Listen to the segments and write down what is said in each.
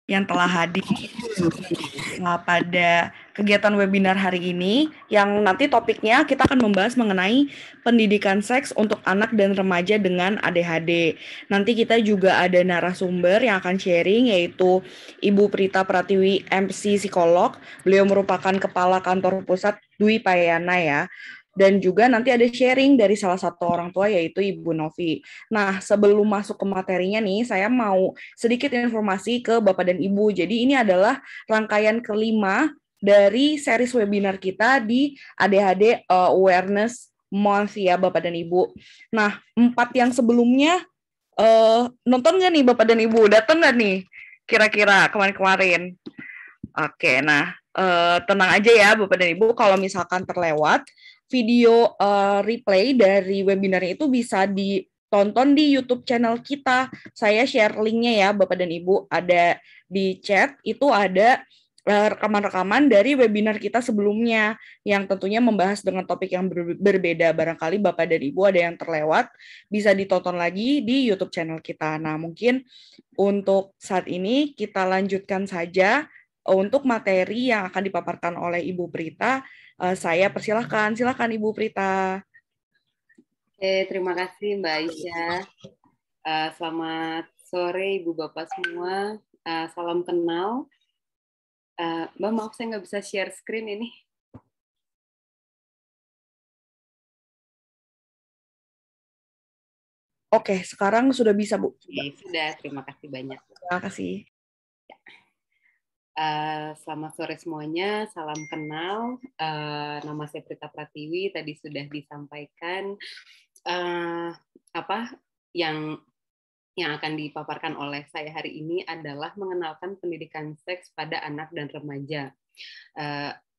yang telah hadir pada kegiatan webinar hari ini, yang nanti topiknya kita akan membahas mengenai pendidikan seks untuk anak dan remaja dengan ADHD. Nanti kita juga ada narasumber yang akan sharing, yaitu Ibu Prita Pratiwi, MC Psikolog. Beliau merupakan Kepala Kantor Pusat Dwi Payana ya. Dan juga nanti ada sharing dari salah satu orang tua, yaitu Ibu Novi. Nah, sebelum masuk ke materinya nih, saya mau sedikit informasi ke Bapak dan Ibu. Jadi ini adalah rangkaian kelima dari series webinar kita di ADHD Awareness Month ya Bapak dan Ibu. Nah, 4 yang sebelumnya nonton nggak nih Bapak dan Ibu? Datang nggak nih kira-kira kemarin-kemarin? Oke, nah tenang aja ya Bapak dan Ibu, kalau misalkan terlewat, video replay dari webinarnya itu bisa ditonton di YouTube channel kita. Saya share linknya ya Bapak dan Ibu, ada di chat, itu ada rekaman-rekaman dari webinar kita sebelumnya yang tentunya membahas dengan topik yang berbeda. Barangkali Bapak dan Ibu ada yang terlewat, bisa ditonton lagi di YouTube channel kita. Nah, mungkin untuk saat ini kita lanjutkan saja untuk materi yang akan dipaparkan oleh Ibu Prita. Saya persilahkan, silakan Ibu Prita. Terima kasih Mbak Aisyah. Selamat sore Ibu Bapak semua. Salam kenal. Mbak, maaf saya nggak bisa share screen ini. Oke, sekarang sudah bisa Bu. Sudah, terima kasih banyak. Terima kasih. Selamat sore semuanya, salam kenal. Nama saya Prita Pratiwi, tadi sudah disampaikan apa yang akan dipaparkan oleh saya hari ini adalah mengenalkan pendidikan seks pada anak dan remaja.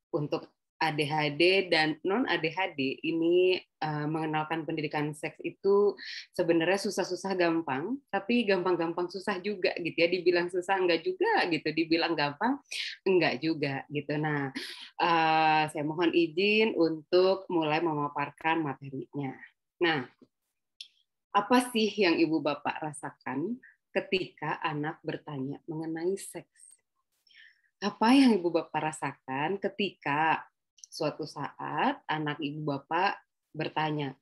Untuk ADHD dan non ADHD ini mengenalkan pendidikan seks itu sebenarnya susah-susah gampang, tapi gampang-gampang susah juga gitu ya. Dibilang susah enggak juga gitu, dibilang gampang enggak juga gitu. Nah, saya mohon izin untuk mulai memaparkan materinya. Nah, apa sih yang Ibu Bapak rasakan ketika anak bertanya mengenai seks? Apa yang Ibu Bapak rasakan ketika suatu saat anak Ibu Bapak bertanya,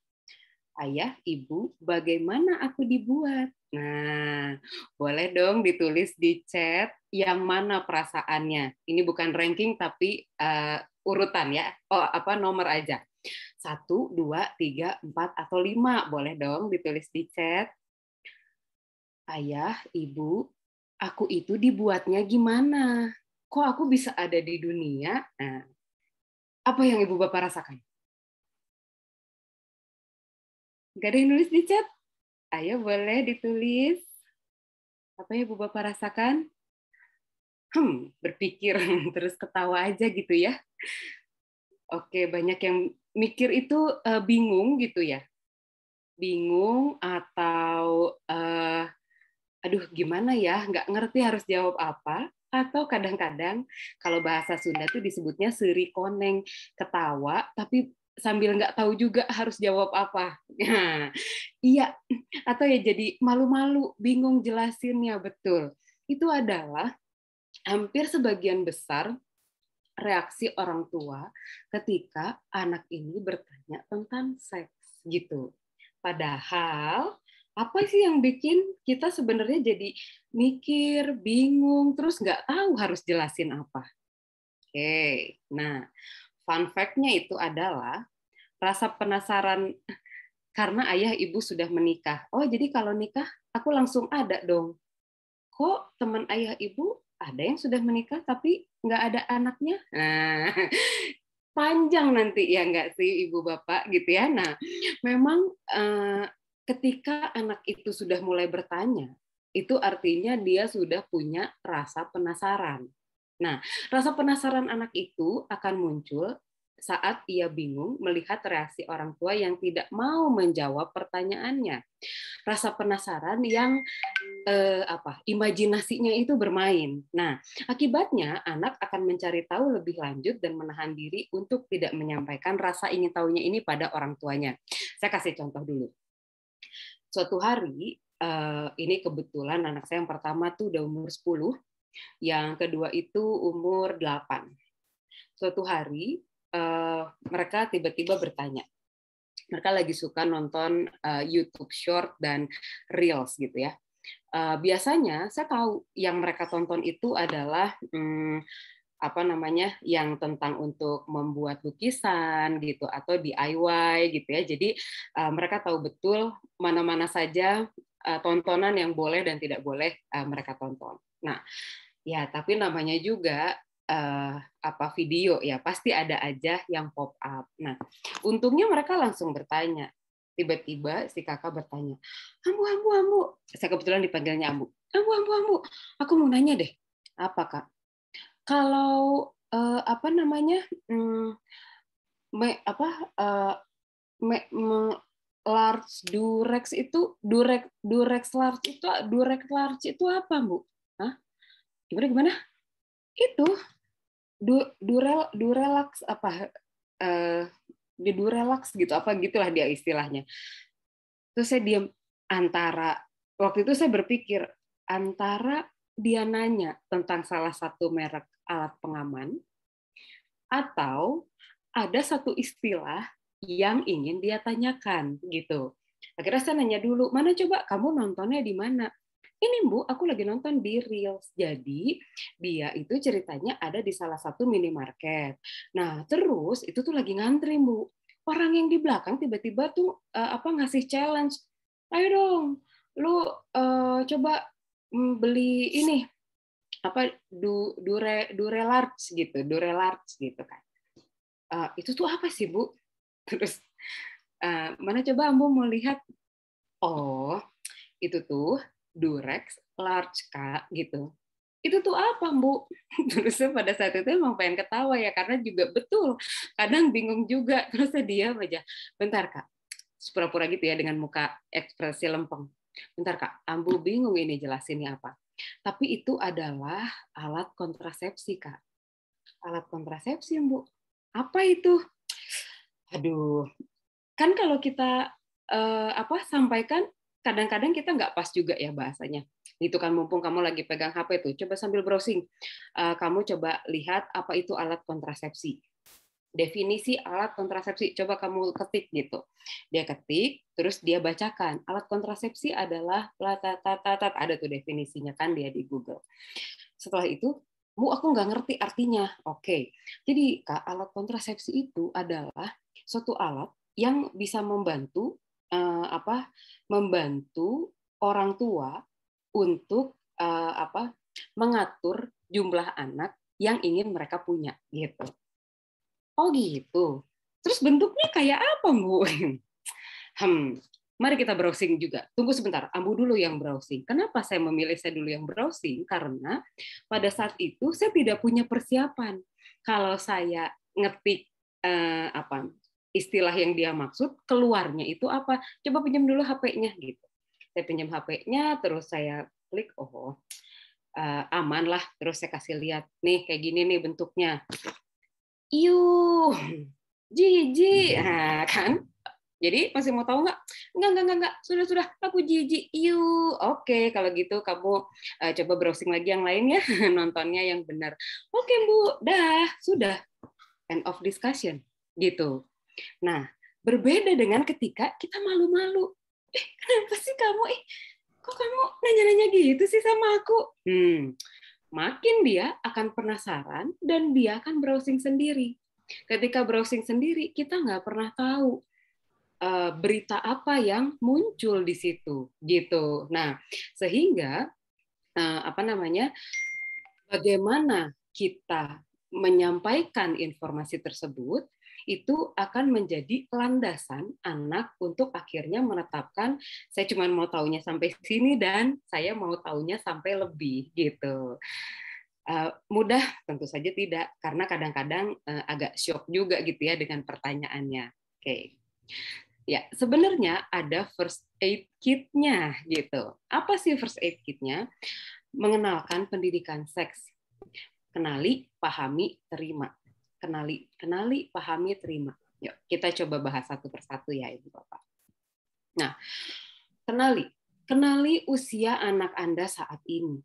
"Ayah, Ibu, bagaimana aku dibuat?" Nah, boleh dong ditulis di chat yang mana perasaannya. Ini bukan ranking tapi urutan ya. Nomor aja. 1, 2, 3, 4, atau 5. Boleh dong ditulis di chat. Ayah, Ibu, aku itu dibuatnya gimana? Kok aku bisa ada di dunia? Nah, apa yang Ibu Bapak rasakan? Gak ada yang nulis di chat? Ayo boleh ditulis. Apa yang Ibu Bapak rasakan? Berpikir, terus ketawa aja gitu ya. Oke, banyak yang mikir itu bingung gitu ya. Bingung atau aduh gimana ya, nggak ngerti harus jawab apa, atau kadang-kadang kalau bahasa Sunda tuh disebutnya seri koneng, ketawa tapi sambil nggak tahu juga harus jawab apa. Nah, iya, atau ya jadi malu-malu, bingung jelasinnya. Betul. Itu adalah hampir sebagian besar reaksi orang tua ketika anak ini bertanya tentang seks gitu. Padahal apa sih yang bikin kita sebenarnya jadi mikir, bingung, terus nggak tahu harus jelasin apa? Oke, nah fun fact-nya itu adalah rasa penasaran karena ayah ibu sudah menikah. Oh, jadi kalau nikah aku langsung ada dong. Kok teman ayah ibu ada yang sudah menikah tapi nggak ada anaknya? Nah, panjang nanti ya nggak sih Ibu Bapak gitu ya. Nah, memang ketika anak itu sudah mulai bertanya, itu artinya dia sudah punya rasa penasaran. Nah, rasa penasaran anak itu akan muncul saat ia bingung melihat reaksi orang tua yang tidak mau menjawab pertanyaannya. Rasa penasaran yang imajinasinya itu bermain. Nah, akibatnya anak akan mencari tahu lebih lanjut dan menahan diri untuk tidak menyampaikan rasa ingin tahunya ini pada orang tuanya. Saya kasih contoh dulu. Suatu hari, ini kebetulan anak saya yang pertama tuh udah umur 10, Yang kedua itu umur 8. Suatu hari mereka tiba-tiba bertanya. Mereka lagi suka nonton YouTube Short dan Reels gitu ya. Biasanya saya tahu yang mereka tonton itu adalah apa namanya, yang tentang untuk membuat lukisan gitu atau DIY gitu ya. Jadi mereka tahu betul mana-mana saja tontonan yang boleh dan tidak boleh mereka tonton. Nah, ya tapi namanya juga apa video ya, pasti ada aja yang pop up. Nah, untungnya mereka langsung bertanya. Tiba-tiba si kakak bertanya, Ambu, Ambu, Ambu. Saya kebetulan dipanggilnya Ambu. Ambu, Ambu, Ambu. Aku mau nanya deh. Apa, Kak? Kalau apa namanya, apa large durex itu durex large itu apa, Bu? Hah? Gimana? Itu durelax apa di durelax gitu apa gitulah dia istilahnya. Terus saya diam, antara waktu itu saya berpikir antara dia nanya tentang salah satu merek alat pengaman atau ada satu istilah yang ingin dia tanyakan gitu. Akhirnya saya nanya dulu, mana coba kamu nontonnya di mana? Ini Bu, aku lagi nonton di Reels. Jadi dia itu ceritanya ada di salah satu minimarket. Nah terus itu tuh lagi ngantri Bu. Orang yang di belakang tiba-tiba tuh apa ngasih challenge. Ayo dong, lu coba beli ini apa dure large gitu kan. Itu tuh apa sih Bu? Terus mana coba Ambo mau lihat? Oh, itu tuh Durex large Kak gitu. Itu tuh apa Bu? Terus pada saat itu emang pengen ketawa ya karena juga betul. Kadang bingung juga. Terus saya diam aja. Bentar Kak. Pura-pura gitu ya dengan muka ekspresi lempeng. Bentar Kak, Ambo bingung ini jelasinnya apa. Tapi itu adalah alat kontrasepsi Kak. Alat kontrasepsi Bu. Apa itu? Aduh, kan kalau kita apa sampaikan kadang-kadang kita nggak pas juga ya bahasanya. Itu kan mumpung kamu lagi pegang HP tuh, coba sambil browsing, kamu coba lihat apa itu alat kontrasepsi. Definisi alat kontrasepsi, coba kamu ketik gitu. Dia ketik, terus dia bacakan. Alat kontrasepsi adalah ada tuh definisinya kan dia di Google. Setelah itu, Bu, aku nggak ngerti artinya. Oke, jadi Kak, alat kontrasepsi itu adalah suatu alat yang bisa membantu apa? Membantu orang tua untuk apa? Mengatur jumlah anak yang ingin mereka punya gitu. Oh gitu. Terus bentuknya kayak apa, Bu? Mari kita browsing juga. Tunggu sebentar, Ambu dulu yang browsing. Kenapa saya memilih saya dulu yang browsing? Karena pada saat itu saya tidak punya persiapan. Kalau saya ngetik apa istilah yang dia maksud, keluarnya itu apa? Coba pinjam dulu HP-nya gitu. Saya pinjam HP-nya, terus saya klik, oh aman lah. Terus saya kasih lihat, nih kayak gini nih bentuknya. Iuh, jijik, nah, kan? Jadi masih mau tahu nggak? Enggak. Sudah. Aku jijik. Yuk, oke. Kalau gitu kamu coba browsing lagi yang lain ya, nontonnya yang benar. Oke Bu, dah, sudah. End of discussion, gitu. Nah, berbeda dengan ketika kita malu-malu. Kenapa sih kamu? Kok kamu nanya-nanya gitu sih sama aku? Makin dia akan penasaran dan dia akan browsing sendiri. Ketika browsing sendiri, kita nggak pernah tahu berita apa yang muncul di situ gitu. Nah, sehingga apa namanya? Bagaimana kita menyampaikan informasi tersebut itu akan menjadi landasan anak untuk akhirnya menetapkan saya cuma mau taunya sampai sini dan saya mau taunya sampai lebih gitu. Mudah tentu saja tidak karena kadang-kadang agak shock juga gitu ya dengan pertanyaannya. Oke. Ya, sebenarnya ada first aid kit-nya gitu. Apa sih first aid kit-nya? Mengenalkan pendidikan seks. Kenali, pahami, terima. Kenali, pahami, terima. Yuk, kita coba bahas satu persatu ya, Ibu Bapak. Nah, kenali usia anak Anda saat ini.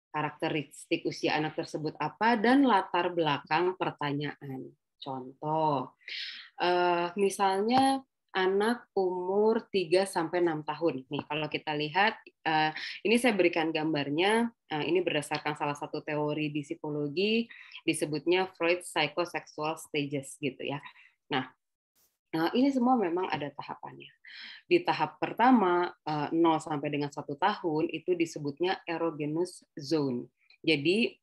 karakteristik usia anak tersebut apa, dan latar belakang pertanyaan. Contoh, misalnya anak umur 3-6 tahun. Nih, kalau kita lihat, ini saya berikan gambarnya, ini berdasarkan salah satu teori di psikologi, disebutnya Freud psychosexual stages gitu ya. Nah, ini semua memang ada tahapannya. Di tahap pertama, 0 sampai dengan 1 tahun, itu disebutnya erogenous zone. Jadi,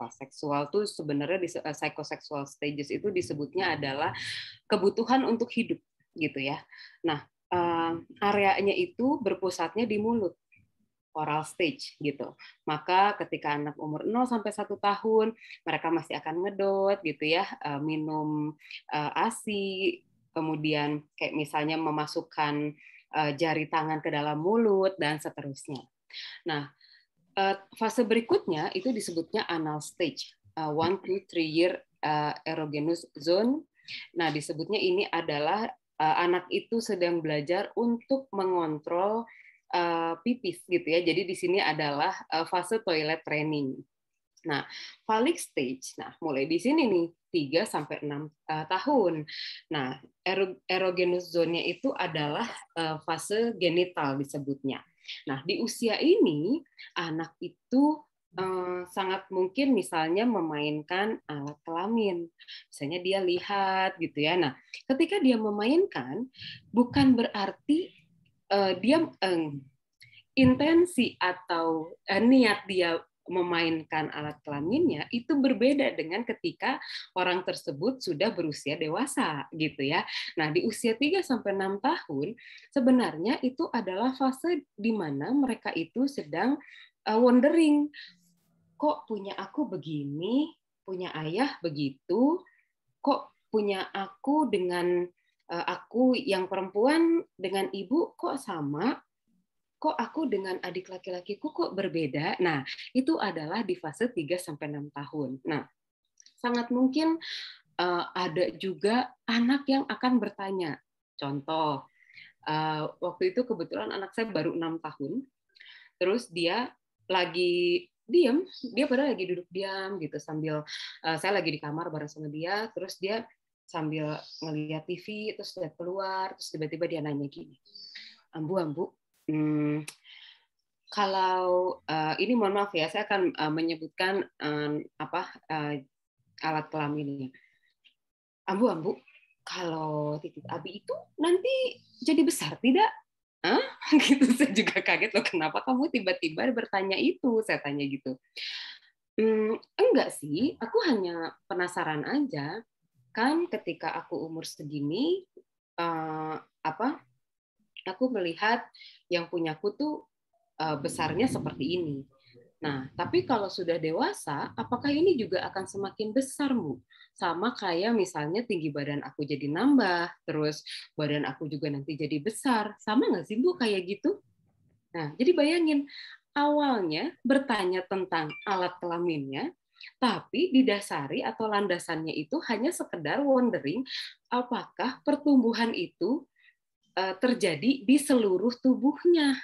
seksual tuh sebenarnya di psychosexual stages itu disebutnya adalah kebutuhan untuk hidup, gitu ya. Nah, areanya itu berpusatnya di mulut, oral stage gitu. Maka ketika anak umur 0 sampai 1 tahun, mereka masih akan ngedot gitu ya, minum ASI, kemudian kayak misalnya memasukkan jari tangan ke dalam mulut dan seterusnya. Nah, fase berikutnya itu disebutnya anal stage, 1-3 year erogenous zone. Nah, disebutnya ini adalah anak itu sedang belajar untuk mengontrol pipis gitu ya. Jadi di sini adalah fase toilet training. Nah, phallic stage. Nah, mulai di sini nih 3-6 tahun. Nah, erogenous zone-nya itu adalah fase genital disebutnya. Nah, di usia ini anak itu sangat mungkin misalnya memainkan alat kelamin. Misalnya dia lihat gitu ya. Nah, ketika dia memainkan bukan berarti dia intensi atau niat dia memainkan alat kelaminnya itu berbeda dengan ketika orang tersebut sudah berusia dewasa gitu ya. Nah, di usia 3-6 tahun sebenarnya itu adalah fase di mana mereka itu sedang wondering, kok punya aku begini, punya ayah begitu, kok punya aku dengan aku yang perempuan dengan ibu kok sama, kok aku dengan adik laki-lakiku kok berbeda. Nah, itu adalah di fase 3-6 tahun. Nah, sangat mungkin ada juga anak yang akan bertanya. Contoh, waktu itu kebetulan anak saya baru 6 tahun, terus dia lagi diam, dia padahal lagi duduk diam gitu sambil saya lagi di kamar bareng sama dia, terus dia sambil ngeliat TV, terus dia keluar, terus tiba-tiba dia nanya gini, Ambu, kalau ini mohon maaf ya, saya akan menyebutkan alat kelaminnya. Ambu, kalau titik Abi itu nanti jadi besar tidak? Hah? Gitu, saya juga kaget loh, kenapa kamu tiba-tiba bertanya itu? Saya tanya gitu. Enggak sih, aku hanya penasaran aja. Kan ketika aku umur segini, aku melihat yang punyaku tuh besarnya seperti ini. Nah, tapi kalau sudah dewasa, apakah ini juga akan semakin besar, Bu? Sama kayak misalnya tinggi badan aku jadi nambah, terus badan aku juga nanti jadi besar. Sama nggak sih, Bu, kayak gitu? Nah, jadi bayangin, awalnya bertanya tentang alat kelaminnya, tapi didasari atau landasannya itu hanya sekedar wondering apakah pertumbuhan itu terjadi di seluruh tubuhnya,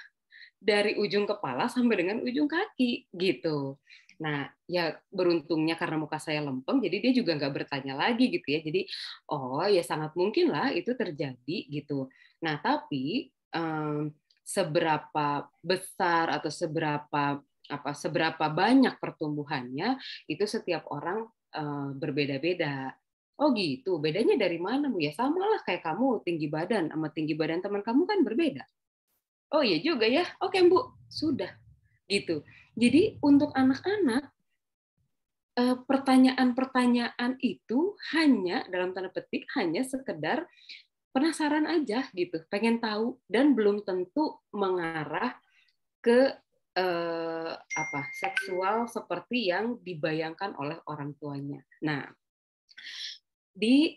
dari ujung kepala sampai dengan ujung kaki gitu. Nah, ya beruntungnya karena muka saya lempeng, jadi dia juga nggak bertanya lagi gitu ya. Jadi, oh ya sangat mungkin lah itu terjadi gitu. Nah, tapi seberapa besar atau seberapa banyak pertumbuhannya itu setiap orang berbeda-beda. Oh gitu, bedanya dari mana, Bu? Ya sama lah kayak kamu tinggi badan sama tinggi badan teman kamu kan berbeda. Oh iya juga ya, oke Bu, sudah gitu. Jadi untuk anak-anak pertanyaan-pertanyaan itu hanya dalam tanda petik hanya sekedar penasaran aja gitu, pengen tahu dan belum tentu mengarah ke seksual seperti yang dibayangkan oleh orang tuanya. Nah, di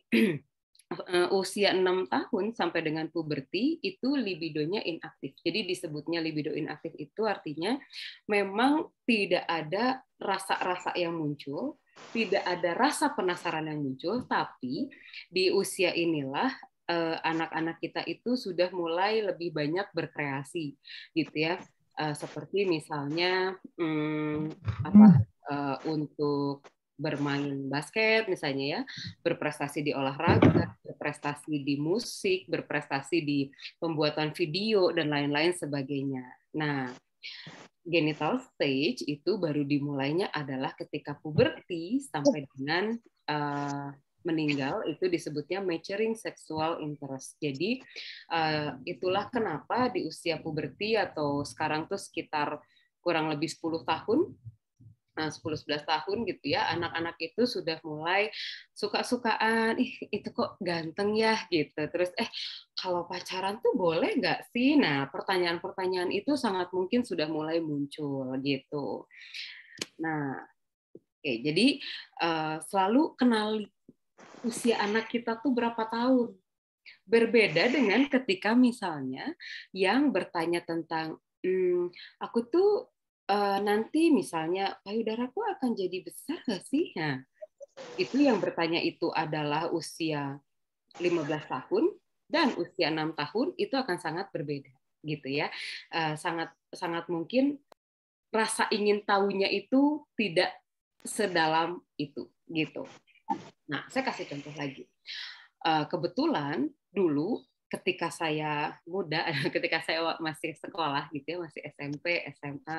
usia 6 tahun sampai dengan puberti itu libidonya inaktif. Jadi disebutnya libido inaktif itu artinya memang tidak ada rasa-rasa yang muncul, tidak ada rasa penasaran yang muncul, tapi di usia inilah anak-anak kita itu sudah mulai lebih banyak berkreasi gitu ya. seperti misalnya untuk bermain basket misalnya ya, berprestasi di olahraga, berprestasi di musik, berprestasi di pembuatan video dan lain-lain sebagainya. Nah, genital stage itu baru dimulainya adalah ketika puberti sampai dengan meninggal, itu disebutnya maturing sexual interest. Jadi itulah kenapa di usia puberti atau sekarang tuh sekitar kurang lebih 10 tahun, 10-11 tahun gitu ya, anak-anak itu sudah mulai suka-sukaan, itu kok ganteng ya gitu. Terus kalau pacaran tuh boleh nggak sih? Nah, pertanyaan-pertanyaan itu sangat mungkin sudah mulai muncul gitu. Nah, oke, jadi selalu kenali usia anak kita tuh berapa tahun. Berbeda dengan ketika misalnya yang bertanya tentang aku tuh nanti misalnya payudaraku akan jadi besar nggak sih? Nah, itu yang bertanya itu adalah usia 15 tahun dan usia 6 tahun itu akan sangat berbeda gitu ya. Sangat sangat mungkin rasa ingin tahunya itu tidak sedalam itu gitu. Nah, saya kasih contoh lagi. Kebetulan dulu ketika saya muda, ketika saya masih sekolah gitu ya, masih SMP, SMA,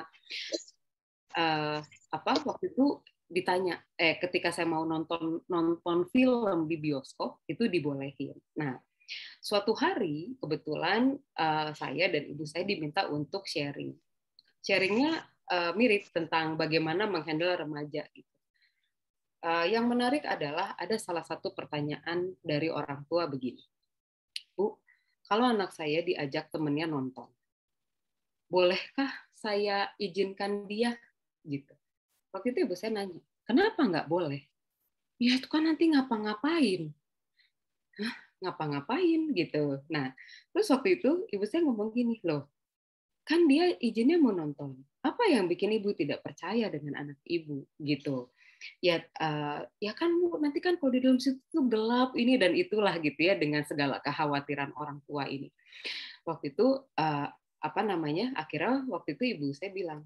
waktu itu ditanya, ketika saya mau nonton film di bioskop itu dibolehin. Nah, suatu hari kebetulan saya dan ibu saya diminta untuk sharing. Sharingnya mirip tentang bagaimana menghandle remaja gitu. Yang menarik adalah ada salah satu pertanyaan dari orang tua begini, Bu, kalau anak saya diajak temennya nonton, bolehkah saya izinkan dia? Gitu. Waktu itu ibu saya nanya, kenapa nggak boleh? Ya itu kan nanti ngapa-ngapain. Hah, ngapa-ngapain gitu. Nah, terus waktu itu ibu saya ngomong gini, loh, kan dia izinnya mau nonton. Apa yang bikin ibu tidak percaya dengan anak ibu gitu? Ya ya kan Bu, nanti kan kalau di dalam situ gelap ini dan itulah gitu ya, dengan segala kekhawatiran orang tua ini. Waktu itu akhirnya waktu itu ibu saya bilang,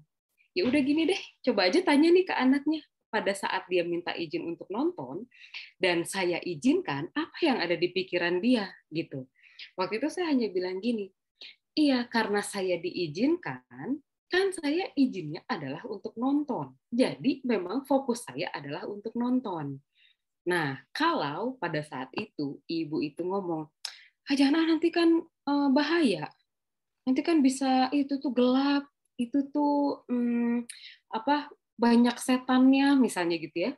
ya udah gini deh, coba aja tanya nih ke anaknya pada saat dia minta izin untuk nonton dan saya izinkan, apa yang ada di pikiran dia gitu. Waktu itu saya hanya bilang gini, iya karena saya diizinkan, kan saya izinnya adalah untuk nonton. Jadi memang fokus saya adalah untuk nonton. Nah, kalau pada saat itu ibu itu ngomong, jangan nanti kan bahaya, nanti kan bisa itu tuh gelap, itu tuh banyak setannya misalnya gitu ya.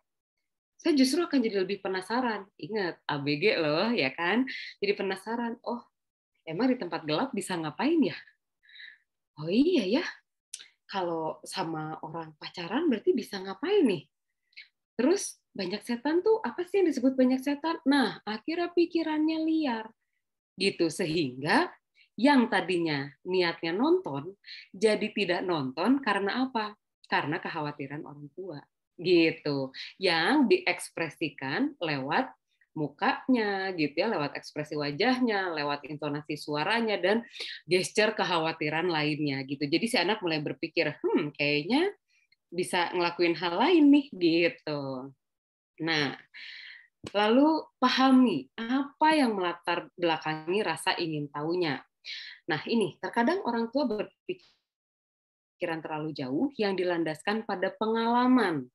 Saya justru akan jadi lebih penasaran. Ingat, ABG loh, ya kan? Jadi penasaran, oh emang di tempat gelap bisa ngapain ya? Oh iya ya, kalau sama orang pacaran berarti bisa ngapain nih? Terus banyak setan tuh apa sih yang disebut banyak setan? Nah, akhirnya pikirannya liar gitu sehingga yang tadinya niatnya nonton jadi tidak nonton karena apa? Karena kekhawatiran orang tua gitu. Yang diekspresikan lewat mukanya gitu ya, lewat ekspresi wajahnya, lewat intonasi suaranya dan gesture kekhawatiran lainnya gitu. Jadi si anak mulai berpikir, kayaknya bisa ngelakuin hal lain nih gitu. Nah, lalu pahami apa yang melatar belakangi rasa ingin tahunya. Nah, ini terkadang orang tua berpikiran terlalu jauh yang dilandaskan pada pengalaman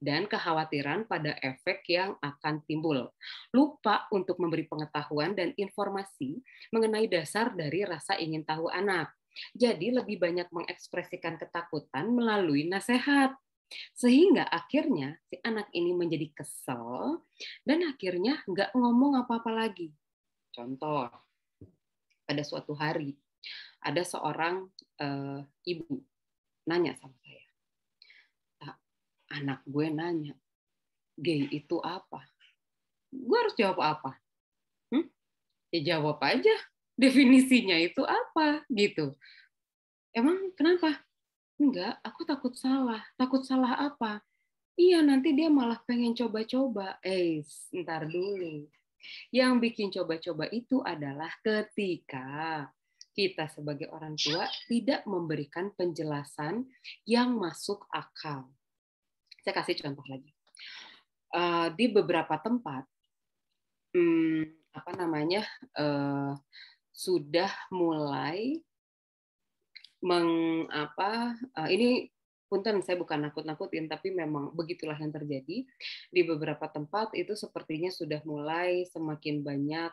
dan kekhawatiran pada efek yang akan timbul. Lupa untuk memberi pengetahuan dan informasi mengenai dasar dari rasa ingin tahu anak. Jadi lebih banyak mengekspresikan ketakutan melalui nasihat. Sehingga akhirnya si anak ini menjadi kesel dan akhirnya nggak ngomong apa-apa lagi. Contoh, pada suatu hari ada seorang ibu nanya sama saya, anak gue nanya, gay itu apa? Gue harus jawab apa? Ya jawab aja, definisinya itu apa gitu. Emang kenapa? Enggak, aku takut salah. Takut salah apa? Iya, nanti dia malah pengen coba-coba. Ntar dulu. Yang bikin coba-coba itu adalah ketika kita sebagai orang tua tidak memberikan penjelasan yang masuk akal. Saya kasih contoh lagi. Di beberapa tempat, sudah mulai ini punten, saya bukan nakut-nakutin, tapi memang begitulah yang terjadi. Di beberapa tempat itu sepertinya sudah mulai semakin banyak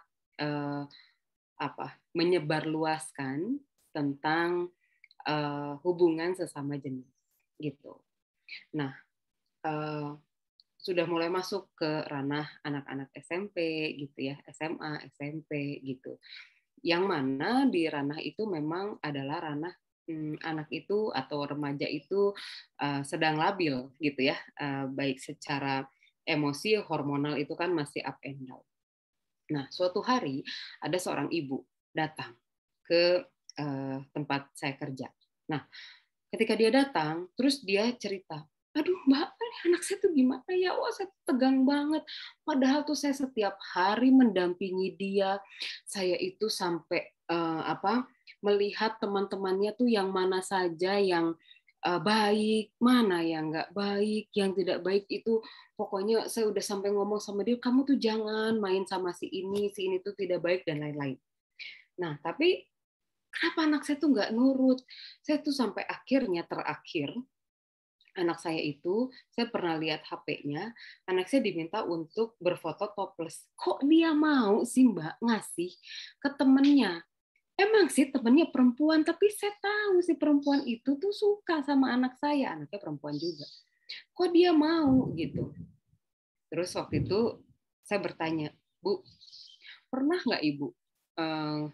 menyebarluaskan tentang hubungan sesama jenis, gitu. Nah, sudah mulai masuk ke ranah anak-anak SMP, gitu ya, SMA, SMP, gitu. Yang mana di ranah itu memang adalah ranah anak itu atau remaja itu sedang labil, gitu ya, baik secara emosi, hormonal itu kan masih up and down. Nah, suatu hari ada seorang ibu datang ke tempat saya kerja. Nah, ketika dia datang, terus dia cerita, aduh Mbak, anak saya tuh gimana ya? Wah, saya tegang banget. Padahal tuh saya setiap hari mendampingi dia. Saya itu sampai melihat teman-temannya tuh yang mana saja yang baik, mana yang nggak baik, yang tidak baik itu pokoknya saya udah sampai ngomong sama dia, kamu tuh jangan main sama si ini tuh tidak baik dan lain-lain. Nah, tapi kenapa anak saya tuh nggak nurut? Saya tuh sampai terakhir, anak saya itu, saya pernah lihat HP-nya, anak saya diminta untuk berfoto topless. Kok dia mau sih Mbak ngasih ke temennya? Emang sih temennya perempuan, tapi saya tahu si perempuan itu tuh suka sama anak saya, anaknya perempuan juga. Kok dia mau gitu? Terus waktu itu saya bertanya, Bu, pernah nggak Ibu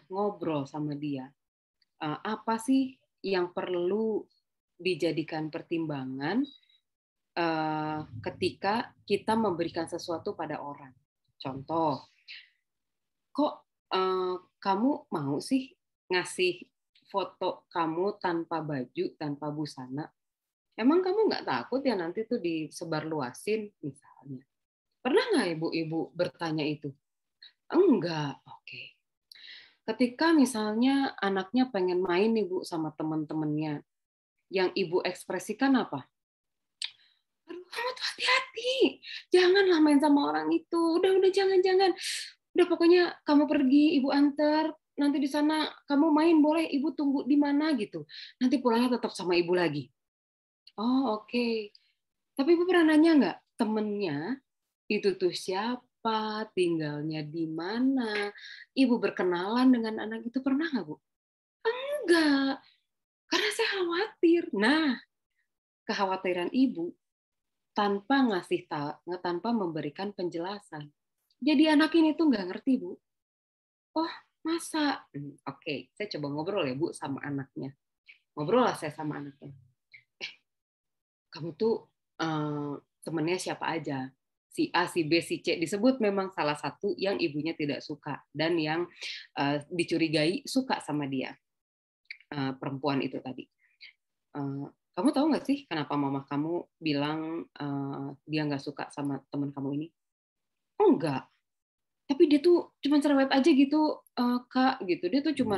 ngobrol sama dia? Apa sih yang perlu dijadikan pertimbangan ketika kita memberikan sesuatu pada orang? Contoh, kok kamu mau sih ngasih foto kamu tanpa baju, tanpa busana? Emang kamu nggak takut ya nanti tuh disebarluasin misalnya? Pernah nggak ibu-ibu bertanya itu? Enggak, oke. Ketika misalnya anaknya pengen main nih Bu sama teman-temannya, yang ibu ekspresikan apa? Aduh, kamu tuh hati-hati, janganlah main sama orang itu. Udah jangan. Udah pokoknya kamu pergi, ibu antar. Nanti di sana kamu main boleh, ibu tunggu di mana gitu. Nanti pulangnya tetap sama ibu lagi. Oh oke. Tapi ibu pernah nanya nggak temennya itu tuh siapa, tinggalnya di mana? Ibu berkenalan dengan anak itu pernah nggak Bu? Enggak, karena saya khawatir. Nah, kekhawatiran ibu tanpa memberikan penjelasan. Jadi anak ini tuh nggak ngerti Bu. Oh masa? Oke, saya coba ngobrol ya Bu sama anaknya. Ngobrol lah saya sama anaknya. Kamu tuh temennya siapa aja? Si A, si B, si C, disebut memang salah satu yang ibunya tidak suka dan yang dicurigai suka sama dia, perempuan itu tadi. Kamu tahu nggak sih kenapa mama kamu bilang dia nggak suka sama teman kamu ini? Oh enggak, tapi dia tuh cuma cerewet aja gitu Kak gitu. Dia tuh cuma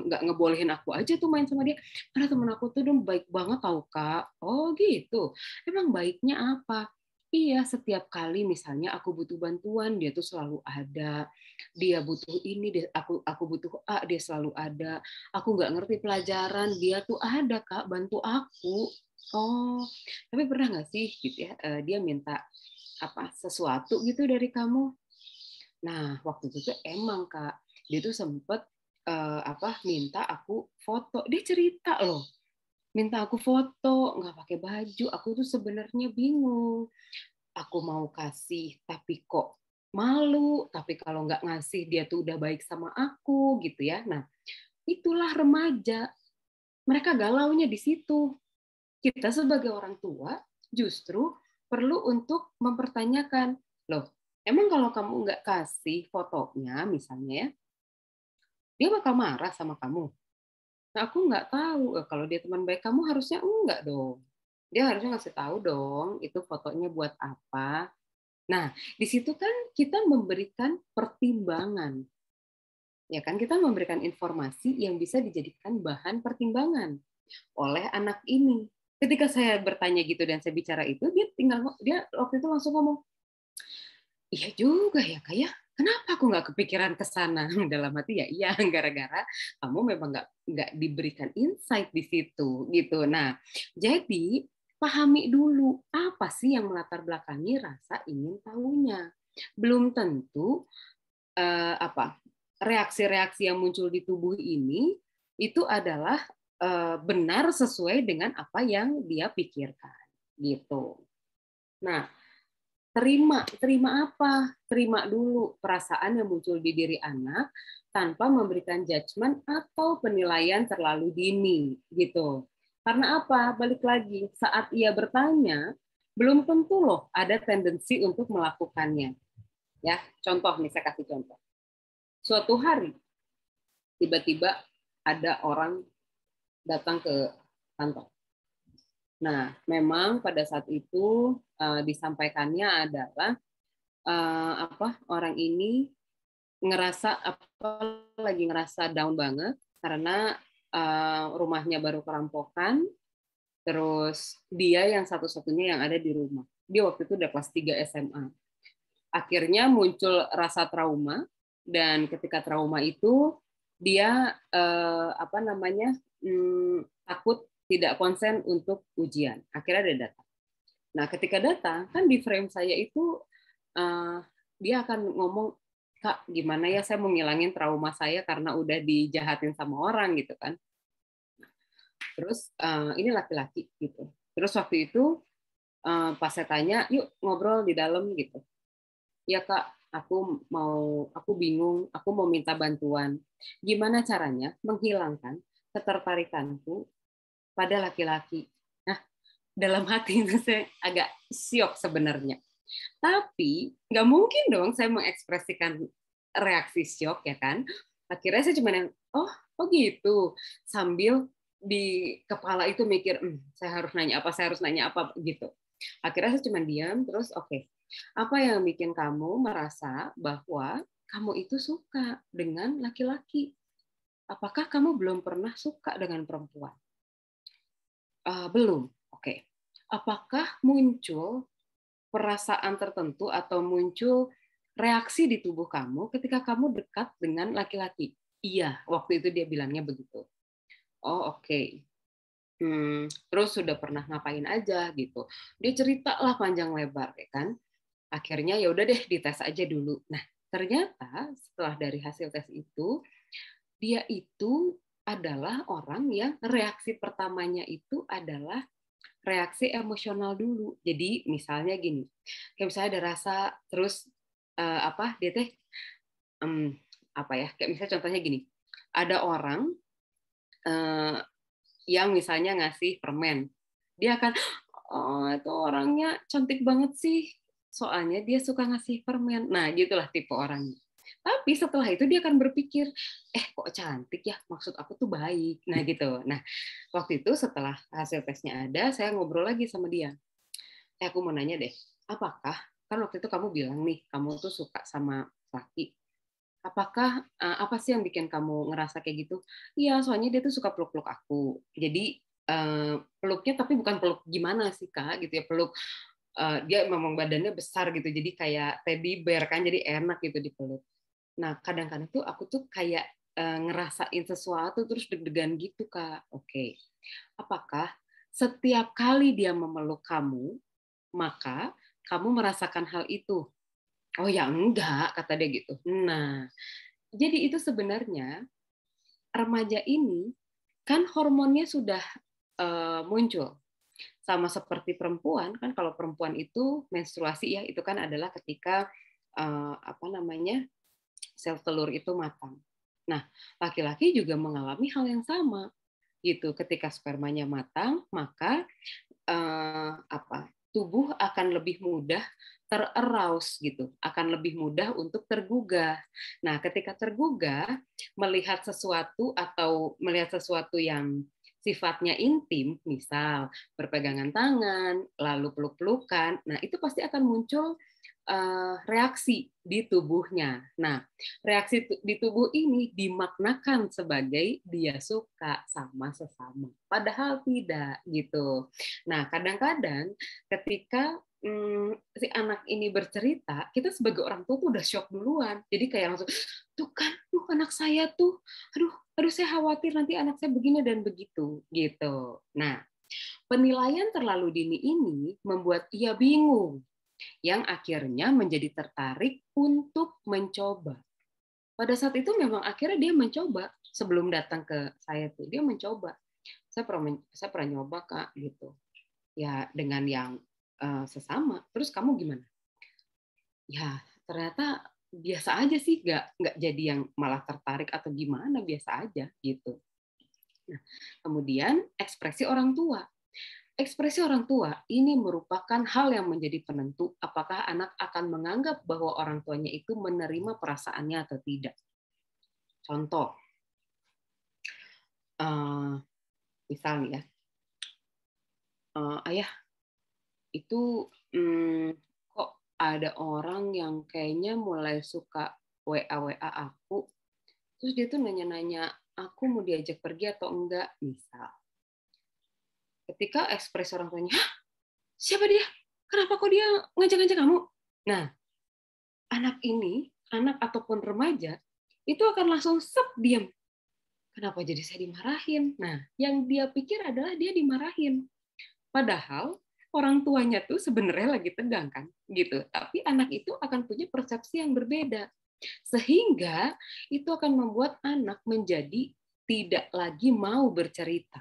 nggak ngebolehin aku aja tuh main sama dia, karena temen aku tuh dong baik banget tau Kak. Oh gitu, emang baiknya apa? Iya, setiap kali misalnya aku butuh bantuan dia tuh selalu ada. Dia butuh ini, aku butuh A, dia selalu ada. Aku nggak ngerti pelajaran, dia tuh ada Kak, bantu aku. Oh, tapi pernah nggak sih gitu ya dia minta sesuatu gitu dari kamu? Nah, waktu itu tuh emang Kak, dia tuh sempet minta aku foto. Dia cerita loh, minta aku foto, nggak pakai baju. Aku tuh sebenarnya bingung. Aku mau kasih, tapi kok malu. Tapi kalau nggak ngasih, dia tuh udah baik sama aku, gitu ya. Nah, itulah remaja. Mereka galaunya di situ. Kita sebagai orang tua justru perlu untuk mempertanyakan, loh, emang kalau kamu nggak kasih fotonya, misalnya ya, dia bakal marah sama kamu. Nah, aku nggak tahu. Kalau dia teman baik kamu harusnya enggak dong. Dia harusnya ngasih tahu dong, itu fotonya buat apa. Nah, di situ kan kita memberikan pertimbangan. Ya kan, kita memberikan informasi yang bisa dijadikan bahan pertimbangan oleh anak ini. Ketika saya bertanya gitu dan saya bicara itu, dia waktu itu langsung ngomong, iya juga ya Kak ya, kenapa aku nggak kepikiran ke sana? Dalam hati ya iya, gara-gara kamu memang nggak diberikan insight di situ gitu. Nah, jadi pahami dulu apa sih yang melatar belakangi rasa ingin tahunya. Belum tentu apa reaksi-reaksi yang muncul di tubuh ini itu adalah benar sesuai dengan apa yang dia pikirkan gitu. Nah, terima apa? Terima dulu perasaan yang muncul di diri anak tanpa memberikan judgement atau penilaian terlalu dini gitu. Karena apa? Balik lagi, saat ia bertanya, belum tentu loh ada tendensi untuk melakukannya. Ya, contoh nih saya kasih contoh. Suatu hari tiba-tiba ada orang datang ke kantor. Nah, memang pada saat itu disampaikannya adalah orang ini lagi ngerasa down banget karena rumahnya baru kerampokan, terus dia yang satu-satunya yang ada di rumah. Dia waktu itu udah kelas 3 SMA. Akhirnya muncul rasa trauma, dan ketika trauma itu dia takut tidak konsen untuk ujian. Akhirnya dia datang. Nah, ketika datang kan di frame saya itu dia akan ngomong, Kak, gimana ya saya mau ngilangin trauma saya karena udah dijahatin sama orang gitu kan. Terus ini laki-laki gitu. Terus waktu itu pas saya tanya, yuk ngobrol di dalam gitu. Ya Kak, aku bingung, aku mau minta bantuan. Gimana caranya menghilangkan ketertarikanku pada laki-laki? Nah, dalam hati itu saya agak syok sebenarnya. Tapi nggak mungkin dong saya mengekspresikan reaksi syok ya kan. Akhirnya saya cuma yang, oh gitu. Sambil di kepala itu mikir, saya harus nanya apa gitu. Akhirnya saya cuma diam, terus oke. Apa yang bikin kamu merasa bahwa kamu itu suka dengan laki-laki? Apakah kamu belum pernah suka dengan perempuan? Belum. Oke. Apakah muncul perasaan tertentu atau muncul reaksi di tubuh kamu ketika kamu dekat dengan laki-laki? Iya, waktu itu dia bilangnya begitu. Oh, oke. Terus sudah pernah ngapain aja gitu. Dia cerita lah panjang lebar ya kan. Akhirnya ya udah deh dites aja dulu. Nah, ternyata setelah dari hasil tes itu, dia itu adalah orang yang reaksi pertamanya itu adalah reaksi emosional dulu. Jadi misalnya gini, kayak misalnya ada rasa, terus dia teh kayak misalnya contohnya gini, ada orang yang misalnya ngasih permen, dia akan, oh itu orangnya cantik banget sih, soalnya dia suka ngasih permen. Nah gitulah tipe orangnya. Tapi setelah itu dia akan berpikir, kok cantik ya, maksud aku tuh baik. Nah gitu. Nah waktu itu setelah hasil tesnya ada, saya ngobrol lagi sama dia. Aku mau nanya deh, apakah, kan waktu itu kamu bilang nih, kamu tuh suka sama laki. Apakah apa sih yang bikin kamu ngerasa kayak gitu? Iya, soalnya dia tuh suka peluk-peluk aku. Jadi peluknya tapi bukan peluk gimana sih Kak, gitu ya, peluk dia memang badannya besar gitu, jadi kayak teddy bear kan, jadi enak gitu dipeluk. Nah, kadang-kadang tuh aku tuh kayak ngerasain sesuatu terus deg-degan gitu, Kak. Oke. Apakah setiap kali dia memeluk kamu, maka kamu merasakan hal itu? Oh ya enggak, kata dia gitu. Nah, jadi itu sebenarnya remaja ini kan hormonnya sudah muncul. Sama seperti perempuan, kan kalau perempuan itu menstruasi ya, itu kan adalah ketika sel telur itu matang. Nah, laki-laki juga mengalami hal yang sama gitu. Ketika spermanya matang, maka tubuh akan lebih mudah ter-arouse gitu, akan lebih mudah untuk tergugah. Nah, ketika tergugah, melihat sesuatu yang sifatnya intim, misal berpegangan tangan, lalu peluk-pelukan, nah itu pasti akan muncul reaksi di tubuhnya. Nah, reaksi di tubuh ini dimaknakan sebagai dia suka sama sesama. Padahal tidak gitu. Nah, kadang-kadang ketika si anak ini bercerita, kita sebagai orang tua tuh udah shock duluan. Jadi kayak langsung, tuh kan, tuh anak saya tuh, aduh saya khawatir nanti anak saya begini dan begitu gitu. Nah, penilaian terlalu dini ini membuat ia bingung, yang akhirnya menjadi tertarik untuk mencoba. Pada saat itu memang akhirnya dia mencoba, sebelum datang ke saya tuh dia mencoba. Saya pernah nyoba Kak gitu. Ya dengan yang sesama. Terus kamu gimana? Ya ternyata biasa aja sih, nggak jadi yang malah tertarik atau gimana, biasa aja gitu. Nah, kemudian ekspresi orang tua. Ekspresi orang tua ini merupakan hal yang menjadi penentu apakah anak akan menganggap bahwa orang tuanya itu menerima perasaannya atau tidak. Contoh, misalnya, ayah itu kok ada orang yang kayaknya mulai suka WA aku, terus dia tuh nanya-nanya aku mau diajak pergi atau enggak, misal. Ketika ekspresi orang tuanya, hah, siapa dia? Kenapa kok dia ngajak-ngajak kamu? Nah, anak ataupun remaja, itu akan langsung diam. Kenapa jadi saya dimarahin? Nah, yang dia pikir adalah dia dimarahin. Padahal orang tuanya tuh sebenarnya lagi tegang kan, gitu. Tapi anak itu akan punya persepsi yang berbeda. Sehingga itu akan membuat anak menjadi tidak lagi mau bercerita.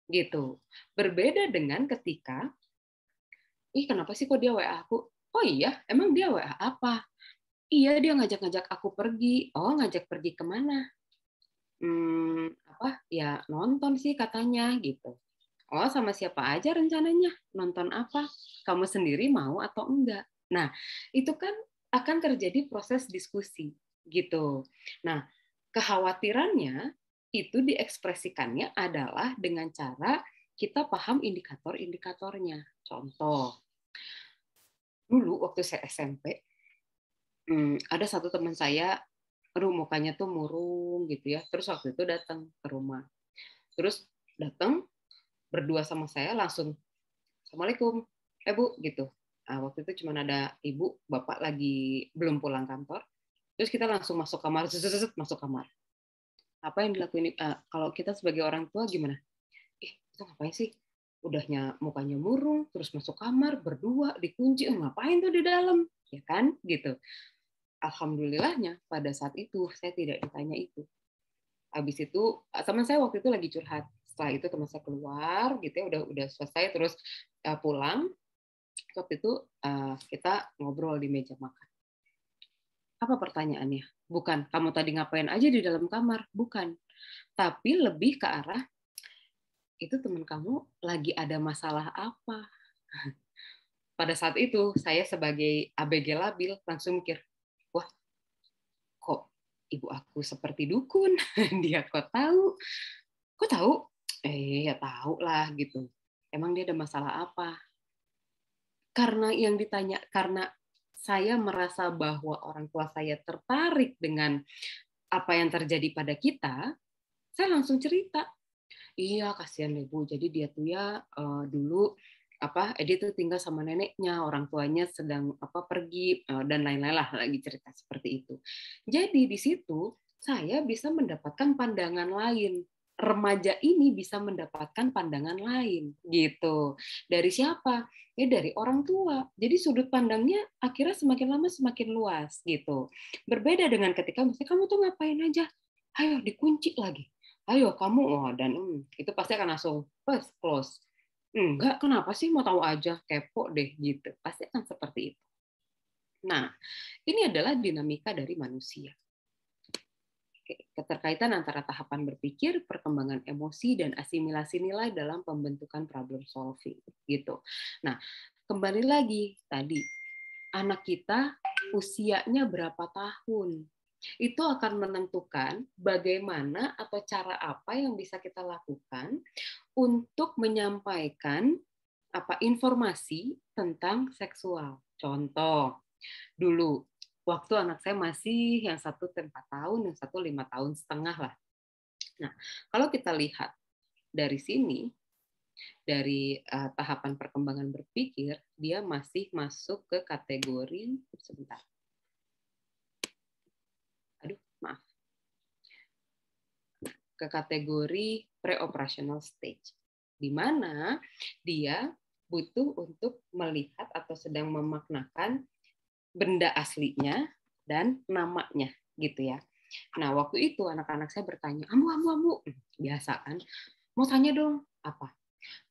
Gitu. Berbeda dengan ketika, kenapa sih kok dia WA aku? Oh iya, emang dia WA apa? Iya, dia ngajak-ngajak aku pergi. Oh, ngajak pergi kemana? Ya nonton sih katanya gitu. Oh, sama siapa aja rencananya? Nonton apa? Kamu sendiri mau atau enggak? Nah, itu kan akan terjadi proses diskusi gitu. Nah, kekhawatirannya itu diekspresikannya adalah dengan cara kita paham indikator-indikatornya. Contoh, dulu waktu saya SMP, ada satu teman saya, aduh mukanya tuh murung gitu ya. Terus waktu itu datang ke rumah. Terus datang berdua sama saya langsung, Assalamualaikum, Bu, gitu. Nah, waktu itu cuma ada ibu, bapak lagi belum pulang kantor. Terus kita langsung masuk kamar, masuk kamar. Apa yang dilakuin? Kalau kita sebagai orang tua gimana? Itu ngapain sih? Udahnya mukanya murung, terus masuk kamar berdua, dikunci, ngapain tuh di dalam? Ya kan, gitu. Alhamdulillahnya pada saat itu saya tidak ditanya itu. Habis itu teman saya waktu itu lagi curhat. Setelah itu teman saya keluar, gitu ya, udah selesai, terus pulang. Waktu itu kita ngobrol di meja makan. Apa pertanyaannya? Bukan, kamu tadi ngapain aja di dalam kamar? Bukan. Tapi lebih ke arah, itu teman kamu lagi ada masalah apa? Pada saat itu, saya sebagai ABG labil langsung mikir, wah, kok ibu aku seperti dukun? Dia kok tahu? Kok tahu? Ya tahu lah gitu. Emang dia ada masalah apa? Karena yang ditanya, karena saya merasa bahwa orang tua saya tertarik dengan apa yang terjadi pada kita, saya langsung cerita. Iya, kasihan Ibu. Jadi dia tuh ya dulu dia tuh tinggal sama neneknya, orang tuanya sedang pergi dan lain-lain lah, lagi cerita seperti itu. Jadi di situ saya bisa mendapatkan pandangan lain. Remaja ini bisa mendapatkan pandangan lain gitu. Dari siapa? Ya dari orang tua. Jadi sudut pandangnya akhirnya semakin lama semakin luas gitu. Berbeda dengan ketika misalnya kamu tuh ngapain aja? Ayo dikunci lagi. Ayo kamu, dan itu pasti akan langsung close. Enggak, kenapa sih, mau tahu aja, kepo deh gitu. Pasti akan seperti itu. Nah, ini adalah dinamika dari manusia. Keterkaitan antara tahapan berpikir, perkembangan emosi, dan asimilasi nilai dalam pembentukan problem solving gitu. Nah, kembali lagi tadi, anak kita usianya berapa tahun? Itu akan menentukan bagaimana atau cara apa yang bisa kita lakukan untuk menyampaikan informasi tentang seksual. Contoh, Dulu, waktu anak saya masih yang satu 4 tahun, yang satu 5,5 tahun lah. Nah, kalau kita lihat dari sini, dari tahapan perkembangan berpikir, dia masih masuk ke kategori, sebentar, aduh maaf, ke kategori pre-operational stage, di mana dia butuh untuk melihat atau sedang memaknakan benda aslinya dan namanya, gitu ya. Nah, waktu itu anak-anak saya bertanya, "Amu, amu, amu." Biasa kan. "Mau tanya dong, apa?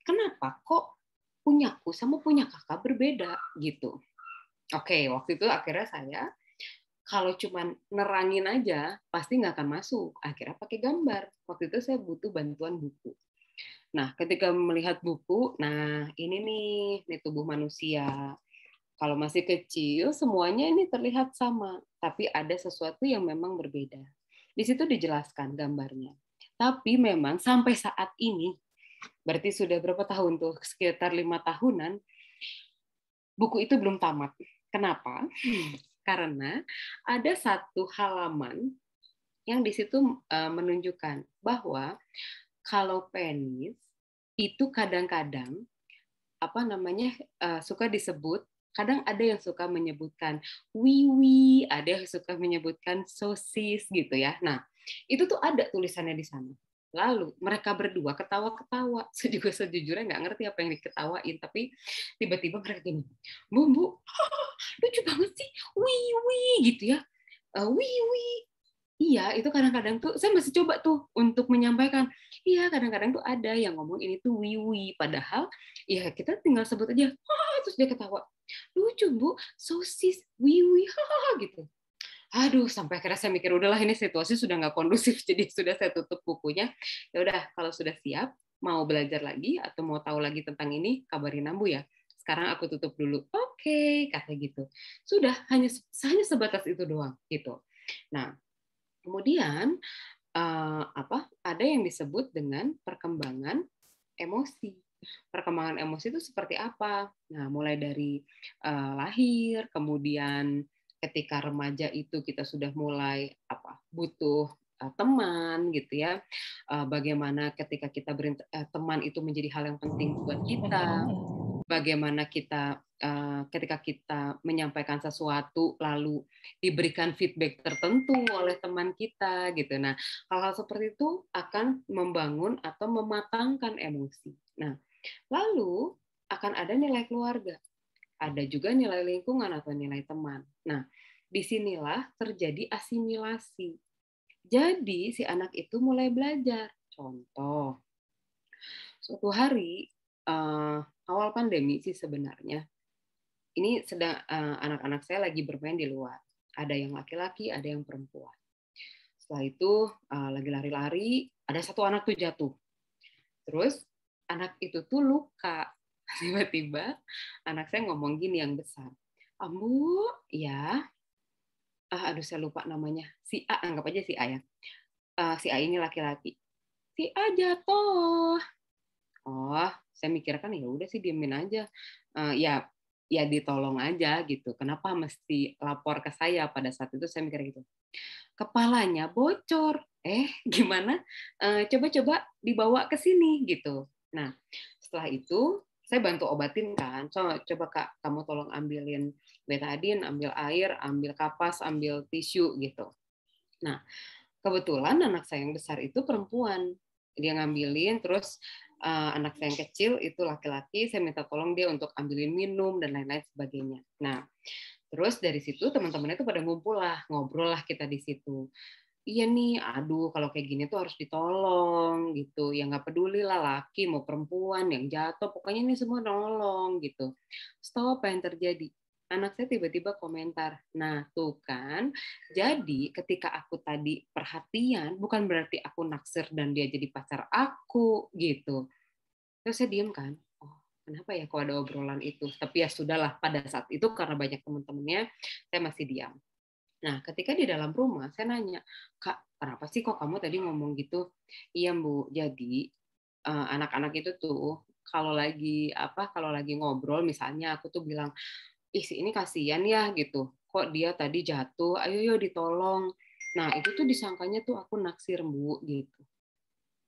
Kenapa kok punyaku sama punya kakak berbeda?" Gitu. Oke, waktu itu akhirnya saya, kalau cuman nerangin aja, pasti nggak akan masuk. Akhirnya pakai gambar. Waktu itu saya butuh bantuan buku. Nah, ketika melihat buku, nah ini nih tubuh manusia. Kalau masih kecil, semuanya ini terlihat sama, tapi ada sesuatu yang memang berbeda. Di situ dijelaskan gambarnya. Tapi memang sampai saat ini, berarti sudah berapa tahun tuh? Sekitar 5 tahunan, buku itu belum tamat. Kenapa? Karena ada satu halaman yang di situ menunjukkan bahwa kalau penis itu kadang-kadang suka disebut, kadang ada yang suka menyebutkan wiwi, ada yang suka menyebutkan sosis gitu ya. Nah, itu tuh ada tulisannya di sana. Lalu mereka berdua ketawa-ketawa. Saya juga sejujurnya nggak ngerti apa yang diketawain, tapi tiba-tiba mereka gini, "Bu, Bu, lucu banget sih, wiwi," gitu ya. Wiwi. Iya, itu kadang-kadang tuh saya masih coba tuh untuk menyampaikan. Iya, kadang-kadang tuh ada yang ngomong ini tuh wiwi, padahal ya kita tinggal sebut aja. Terus dia ketawa. Lucu, Bu. Sosis, wiwi, gitu. Aduh, sampai akhirnya saya mikir udahlah ini situasi sudah nggak kondusif, jadi sudah saya tutup bukunya. Ya udah, kalau sudah siap mau belajar lagi atau mau tahu lagi tentang ini, kabarin Ambu ya. Sekarang aku tutup dulu. Oke, kata gitu. Sudah hanya sebatas itu doang gitu. Nah, kemudian ada yang disebut dengan perkembangan emosi. Perkembangan emosi itu seperti apa? Nah, mulai dari lahir, kemudian ketika remaja itu kita sudah mulai butuh teman gitu ya. Bagaimana ketika kita teman itu menjadi hal yang penting buat kita. Bagaimana kita ketika kita menyampaikan sesuatu lalu diberikan feedback tertentu oleh teman kita gitu. Nah, hal-hal seperti itu akan membangun atau mematangkan emosi. Nah, lalu akan ada nilai keluarga. Ada juga nilai lingkungan atau nilai teman. Nah, disinilah terjadi asimilasi. Jadi si anak itu mulai belajar. Contoh, suatu hari awal pandemi sih sebenarnya, ini sedang anak-anak saya lagi bermain di luar. Ada yang laki-laki, ada yang perempuan. Setelah itu lagi lari-lari, ada satu anak tuh jatuh. Terus anak itu tuh luka. Tiba-tiba anak saya ngomong gini yang besar. "Ambu, ya, aduh saya lupa namanya. Si A, anggap aja si A ya. Si A ini laki-laki. Si A jatuh." Oh, saya mikirkan ya udah sih diemin aja. Ya ya ditolong aja gitu. Kenapa mesti lapor ke saya pada saat itu saya mikir gitu. Kepalanya bocor. Gimana? Coba-coba dibawa ke sini gitu. Nah, setelah itu saya bantu obatin kan. Coba Kak, kamu tolong ambilin betadine, ambil air, ambil kapas, ambil tisu gitu. Nah, kebetulan anak saya yang besar itu perempuan. Dia ngambilin, terus anak saya yang kecil itu laki-laki, saya minta tolong dia untuk ambilin minum dan lain-lain sebagainya. Nah, terus dari situ teman-temannya itu pada ngumpul lah, ngobrol lah kita di situ. Iya nih, aduh kalau kayak gini tuh harus ditolong gitu. Ya nggak peduli lah laki mau perempuan yang jatuh, pokoknya ini semua nolong gitu. Tahu apa yang terjadi? Anak saya tiba-tiba komentar, nah tuh kan, jadi ketika aku tadi perhatian, bukan berarti aku naksir dan dia jadi pacar aku gitu. Terus saya diem kan, oh kenapa ya kok ada obrolan itu? Tapi ya sudahlah, pada saat itu karena banyak teman-temannya, saya masih diam. Nah, ketika di dalam rumah, saya nanya, "Kak, kenapa sih kok kamu tadi ngomong gitu?" "Iya, Bu. Jadi anak-anak itu tuh kalau lagi ngobrol, misalnya aku tuh bilang, ih si ini kasihan ya gitu, kok dia tadi jatuh, ayo yo ditolong. Nah itu tuh disangkanya tuh aku naksir Bu gitu.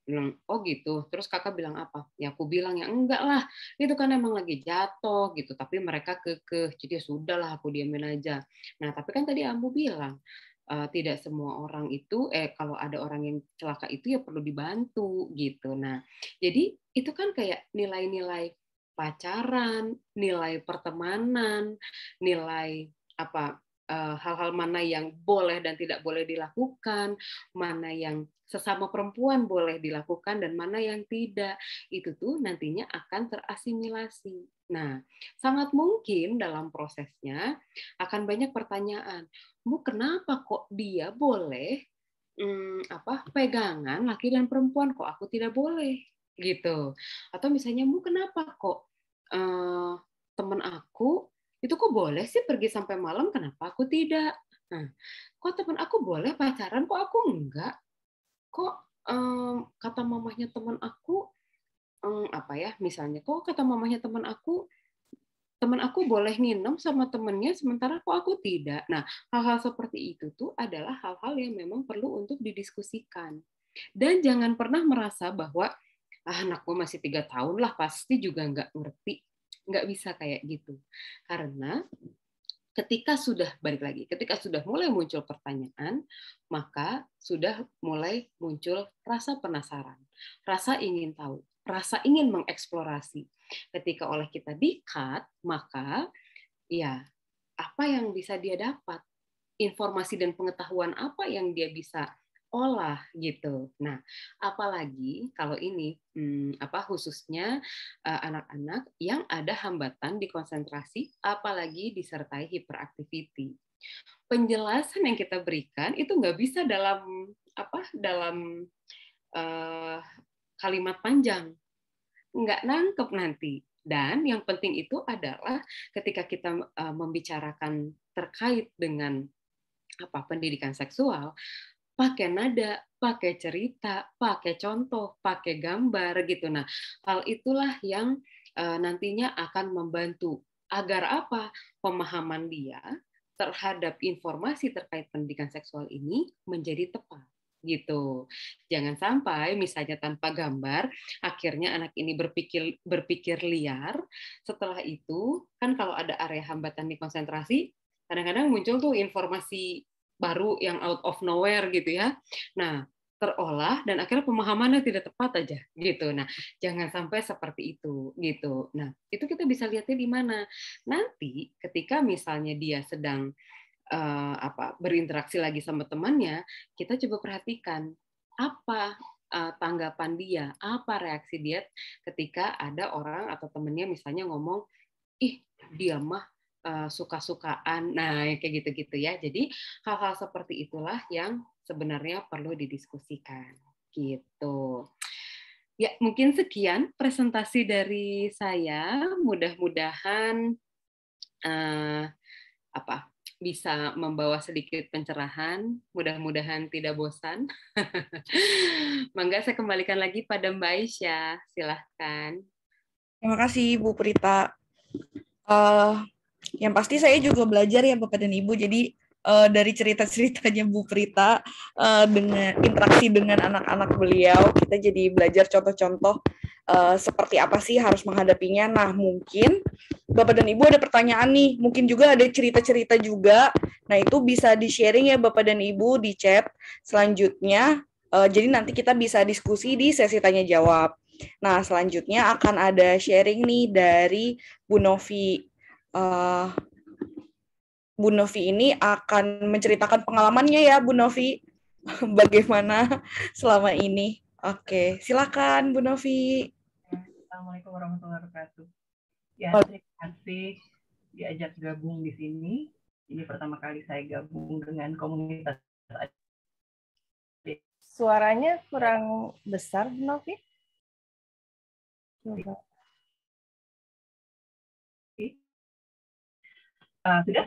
Bilang, oh gitu. Terus kakak bilang apa? Ya aku bilang ya enggak lah, itu kan emang lagi jatuh gitu. Tapi mereka kekeh, jadi ya sudahlah aku diamin aja. Nah tapi kan tadi Ambu bilang tidak semua orang itu, kalau ada orang yang celaka itu ya perlu dibantu gitu. Nah jadi itu kan kayak nilai-nilai pacaran, nilai pertemanan, nilai apa hal-hal mana yang boleh dan tidak boleh dilakukan, mana yang sesama perempuan boleh dilakukan dan mana yang tidak, itu tuh nantinya akan terasimilasi. Nah, sangat mungkin dalam prosesnya akan banyak pertanyaan, Bu, kenapa kok dia boleh pegangan laki dan perempuan, kok aku tidak boleh, gitu. Atau misalnya, Bu, kenapa kok teman aku itu kok boleh sih pergi sampai malam, kenapa aku tidak? Nah, kok teman aku boleh pacaran, kok aku enggak? Kok kata mamahnya teman aku misalnya kok kata mamahnya teman aku boleh nginep sama temennya sementara kok aku tidak. Nah, hal-hal seperti itu tuh adalah hal-hal yang memang perlu untuk didiskusikan. Dan jangan pernah merasa bahwa anakku masih 3 tahun lah pasti juga nggak ngerti. Nggak bisa kayak gitu. Karena ketika sudah mulai muncul pertanyaan, maka sudah mulai muncul rasa penasaran, rasa ingin tahu, rasa ingin mengeksplorasi. Ketika oleh kita di-cut, maka ya apa yang bisa dia dapat? Informasi dan pengetahuan apa yang dia bisa olah gitu. Nah, apalagi kalau ini khususnya anak-anak yang ada hambatan di konsentrasi, apalagi disertai hyperactivity. Penjelasan yang kita berikan itu nggak bisa dalam kalimat panjang, nggak nangkep nanti. Dan yang penting itu adalah ketika kita membicarakan terkait dengan pendidikan seksual, pakai nada, pakai cerita, pakai contoh, pakai gambar gitu. Nah, hal itulah yang nantinya akan membantu agar apa? Pemahaman dia terhadap informasi terkait pendidikan seksual ini menjadi tepat gitu. Jangan sampai misalnya tanpa gambar akhirnya anak ini berpikir liar. Setelah itu kan kalau ada area hambatan di konsentrasi kadang-kadang muncul tuh informasi baru yang out of nowhere gitu ya. Nah, terolah dan akhirnya pemahamannya tidak tepat aja gitu. Nah, jangan sampai seperti itu gitu. Nah, itu kita bisa lihatnya di mana. Nanti ketika misalnya dia sedang berinteraksi lagi sama temannya, kita coba perhatikan apa tanggapan dia, apa reaksi dia ketika ada orang atau temennya misalnya ngomong, ih dia mah suka-sukaan, nah kayak gitu-gitu ya. Jadi hal-hal seperti itulah yang sebenarnya perlu didiskusikan gitu. Ya mungkin sekian presentasi dari saya. Mudah-mudahan bisa membawa sedikit pencerahan. Mudah-mudahan tidak bosan. Mangga saya kembalikan lagi pada Mbak Aisyah. Silahkan. Terima kasih Bu Prita. Yang pasti saya juga belajar ya Bapak dan Ibu. Jadi dari cerita-ceritanya Bu Prita dengan interaksi dengan anak-anak beliau, kita jadi belajar contoh-contoh seperti apa sih harus menghadapinya. Nah, mungkin Bapak dan Ibu ada pertanyaan nih, mungkin juga ada cerita-cerita juga. Nah, itu bisa di-sharing ya Bapak dan Ibu di chat selanjutnya. Jadi nanti kita bisa diskusi di sesi tanya jawab. Nah, selanjutnya akan ada sharing nih dari Bu Novi. Bu Novi ini akan menceritakan pengalamannya ya, Bu Novi, bagaimana selama ini. Oke, silakan Bu Novi. Assalamualaikum warahmatullahi wabarakatuh. Ya, terima kasih diajak gabung di sini. Ini pertama kali saya gabung dengan komunitas. Suaranya kurang besar, Bu Novi. Sudah?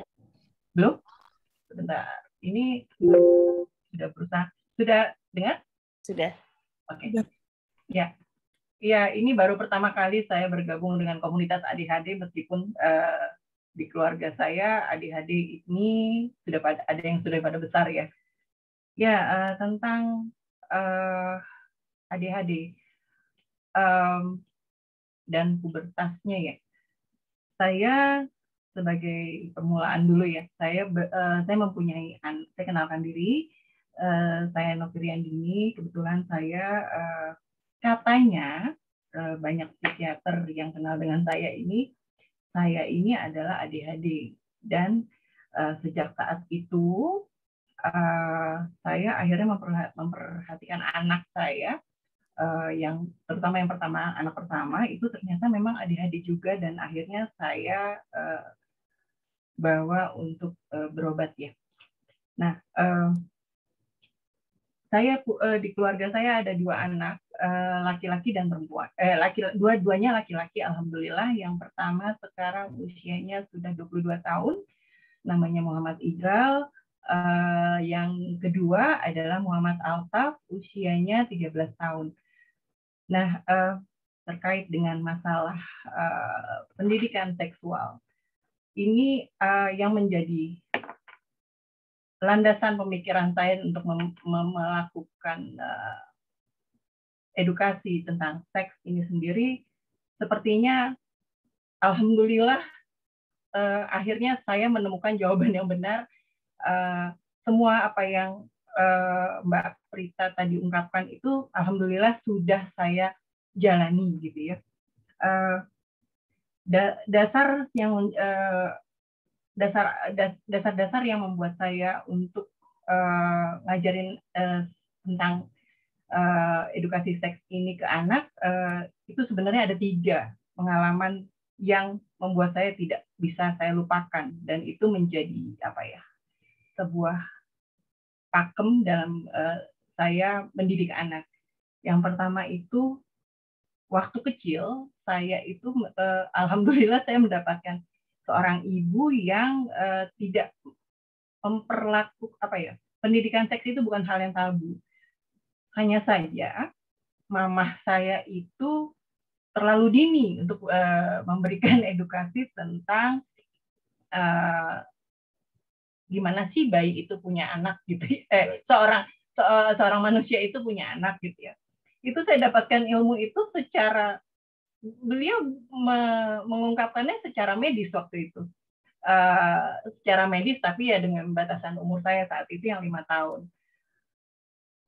Belum? Sebentar. Ini sudah berusaha. Sudah dengar? Sudah. Oke. Ya. Ya, ini baru pertama kali saya bergabung dengan komunitas ADHD meskipun di keluarga saya adik-adik ini ada yang sudah pada besar ya. Ya, tentang ADHD dan pubertasnya ya. Saya sebagai permulaan dulu ya, saya mempunyai, saya kenalkan diri, saya Noviriandini, kebetulan saya katanya banyak psikiater yang kenal dengan saya ini adalah ADHD, dan sejak saat itu saya akhirnya memperhatikan anak saya, yang terutama anak pertama itu ternyata memang ADHD juga, dan akhirnya saya bawa untuk berobat ya. Nah, saya di keluarga saya ada 2 anak, laki-laki dan perempuan. Dua-duanya laki-laki, alhamdulillah. Yang pertama sekarang usianya sudah 22 tahun, namanya Muhammad Igral. Yang kedua adalah Muhammad Altaf, usianya 13 tahun. Nah, terkait dengan masalah pendidikan seksual, ini yang menjadi landasan pemikiran saya untuk melakukan edukasi tentang seks ini sendiri. Sepertinya, alhamdulillah, akhirnya saya menemukan jawaban yang benar. Semua apa yang Mbak Prita tadi ungkapkan itu alhamdulillah sudah saya jalani gitu ya. Dasar-dasar yang membuat saya untuk ngajarin tentang edukasi seks ini ke anak, itu sebenarnya ada 3 pengalaman yang membuat saya tidak bisa saya lupakan, dan itu menjadi sebuah pakem dalam saya mendidik anak. Yang pertama itu, waktu kecil saya itu alhamdulillah saya mendapatkan seorang ibu yang tidak memperlakukan pendidikan seks itu bukan hal yang tabu. Hanya saja mamah saya itu terlalu dini untuk memberikan edukasi tentang gimana sih bayi itu punya anak gitu, seorang manusia itu punya anak gitu ya. Itu saya dapatkan ilmu itu secara, beliau mengungkapkannya secara medis waktu itu, secara medis, tapi ya dengan batasan umur saya saat itu yang 5 tahun.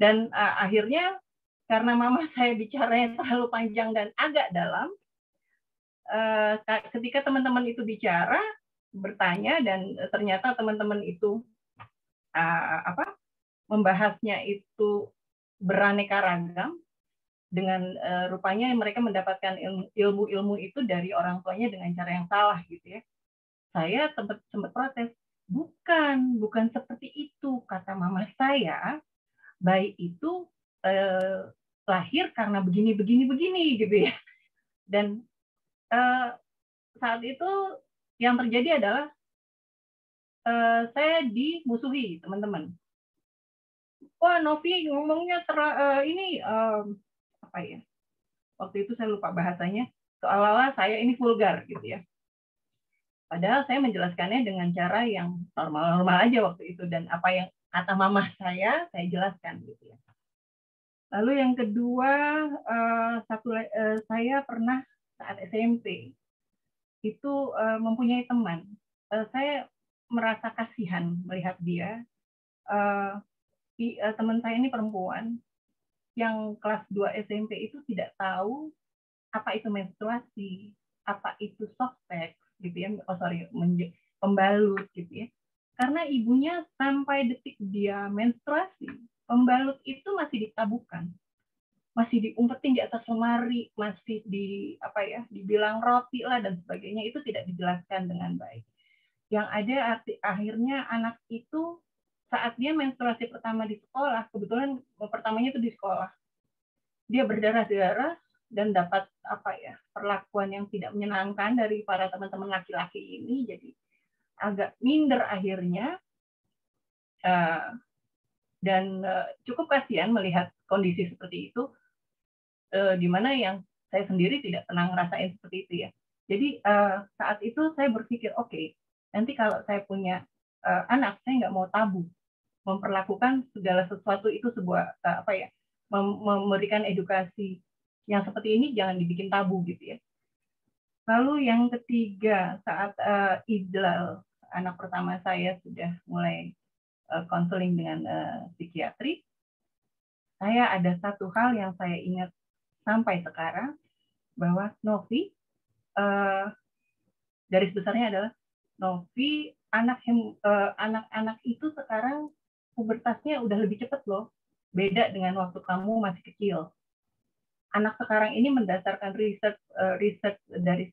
Dan akhirnya karena mama saya bicaranya terlalu panjang dan agak dalam, ketika teman-teman itu bicara, bertanya, dan ternyata teman-teman itu membahasnya itu beraneka ragam, dengan rupanya mereka mendapatkan ilmu-ilmu itu dari orang tuanya dengan cara yang salah gitu ya. Saya sempat protes, bukan seperti itu, kata mama saya, bayi itu lahir karena begini gitu ya. Dan saat itu yang terjadi adalah saya dimusuhi teman-teman. Wah, Novi ngomongnya waktu itu saya lupa bahasanya, seolah-olah saya ini vulgar gitu ya. Padahal saya menjelaskannya dengan cara yang normal-normal aja waktu itu, dan apa yang kata mama saya jelaskan gitu ya. Lalu yang kedua, saya pernah saat SMP itu mempunyai teman. Saya merasa kasihan melihat dia. Teman saya ini perempuan yang kelas 2 SMP itu tidak tahu apa itu menstruasi, apa itu soft sex gitu ya, pembalut gitu ya. Karena ibunya sampai detik dia menstruasi, pembalut itu masih ditabukan, masih diumpetin di atas lemari, masih dibilang roti lah dan sebagainya, itu tidak dijelaskan dengan baik. Yang ada akhirnya anak itu saat dia menstruasi pertama di sekolah, kebetulan pertamanya itu di sekolah, dia berdarah-darah dan dapat perlakuan yang tidak menyenangkan dari para teman-teman laki-laki ini, jadi agak minder akhirnya, dan cukup kasihan melihat kondisi seperti itu, di mana yang saya sendiri tidak pernah ngerasain seperti itu ya. Jadi saat itu saya berpikir, oke, nanti kalau saya punya anak, saya nggak mau tabu memperlakukan segala sesuatu itu sebuah memberikan edukasi yang seperti ini jangan dibikin tabu gitu ya. Lalu yang ketiga, saat Idlal, anak pertama saya sudah mulai konseling dengan psikiatri, saya ada satu hal yang saya ingat sampai sekarang, bahwa Novi, garis besarnya adalah Novi, anak-anak itu sekarang pubertasnya udah lebih cepat loh, beda dengan waktu kamu masih kecil. Anak sekarang ini mendasarkan riset dari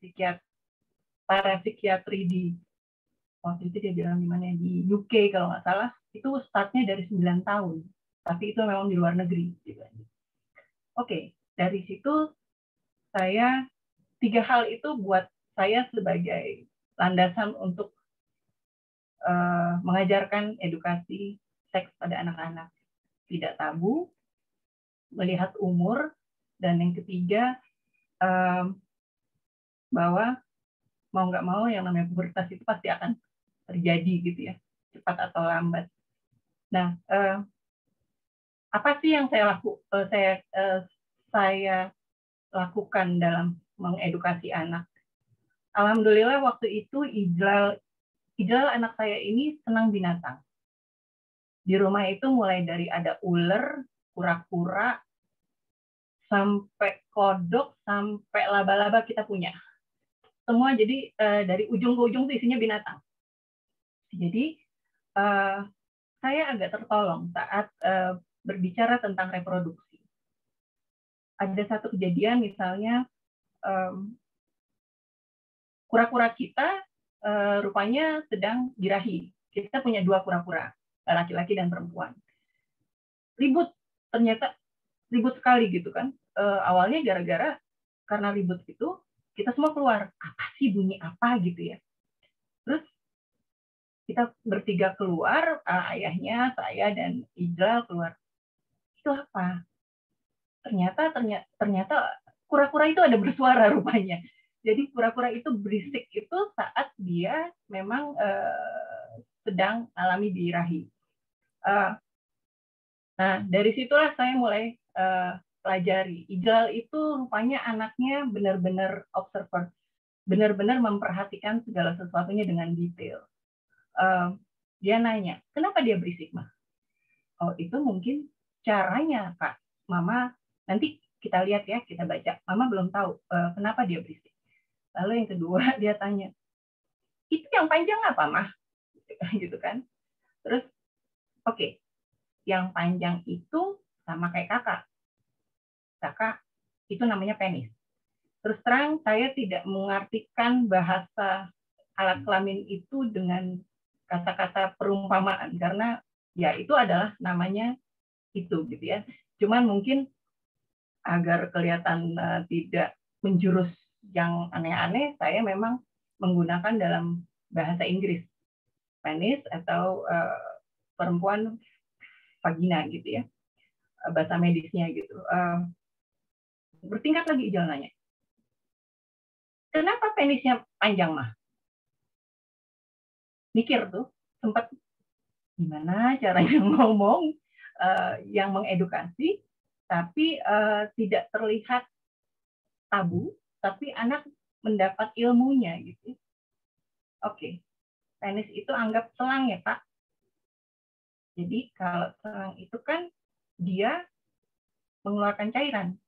para psikiatri di waktu itu dia bilang di mana, di UK kalau nggak salah, itu startnya dari 9 tahun, tapi itu memang di luar negeri. Oke, dari situ saya 3 hal itu buat saya sebagai landasan untuk mengajarkan edukasi seks pada anak-anak. Tidak tabu, melihat umur, dan yang ketiga bahwa mau nggak mau yang namanya pubertas itu pasti akan terjadi gitu ya, cepat atau lambat. Nah, apa sih yang saya lakukan dalam mengedukasi anak? Alhamdulillah waktu itu Ijlal anak saya ini senang binatang. Di rumah itu mulai dari ada ular, kura-kura, sampai kodok, sampai laba-laba kita punya. Semua jadi dari ujung ke ujung itu isinya binatang. Jadi saya agak tertolong saat berbicara tentang reproduksi. Ada satu kejadian misalnya kura-kura kita rupanya sedang birahi. Kita punya 2 kura-kura, laki-laki dan perempuan. Ribut, ternyata ribut sekali gitu kan. Awalnya gara-gara karena ribut itu kita semua keluar, apa sih bunyi apa gitu ya. Terus kita bertiga keluar, ayahnya, saya dan Ijlal keluar. Itu apa? Ternyata kura-kura itu ada bersuara rupanya. Jadi kura-kura itu berisik itu saat dia memang sedang alami birahi. Nah, dari situlah saya mulai pelajari. Ijlal itu rupanya anaknya benar-benar observer, benar-benar memperhatikan segala sesuatunya dengan detail. Dia nanya, kenapa dia berisik, Ma? Oh, itu mungkin caranya, Kak. Mama, nanti kita lihat ya, kita baca. Mama belum tahu kenapa dia berisik. Lalu yang kedua, dia tanya, itu yang panjang apa, Ma? Gitu kan. Terus, oke, yang panjang itu sama kayak kakak. Kakak, itu namanya penis. Terus terang, saya tidak mengartikan bahasa alat kelamin itu dengan kata-kata perumpamaan, karena ya itu adalah namanya itu gitu ya. Cuman mungkin agar kelihatan tidak menjurus yang aneh-aneh, saya memang menggunakan dalam bahasa Inggris penis atau perempuan vagina gitu ya, bahasa medisnya gitu. Bertingkat lagi Ijal nanya, kenapa penisnya panjang, Mah? Mikir tuh, sempat gimana caranya ngomong yang mengedukasi, tapi tidak terlihat tabu, tapi anak mendapat ilmunya gitu. Oke, penis itu anggap selang ya, Pak. Jadi kalau selang itu kan dia mengeluarkan cairan.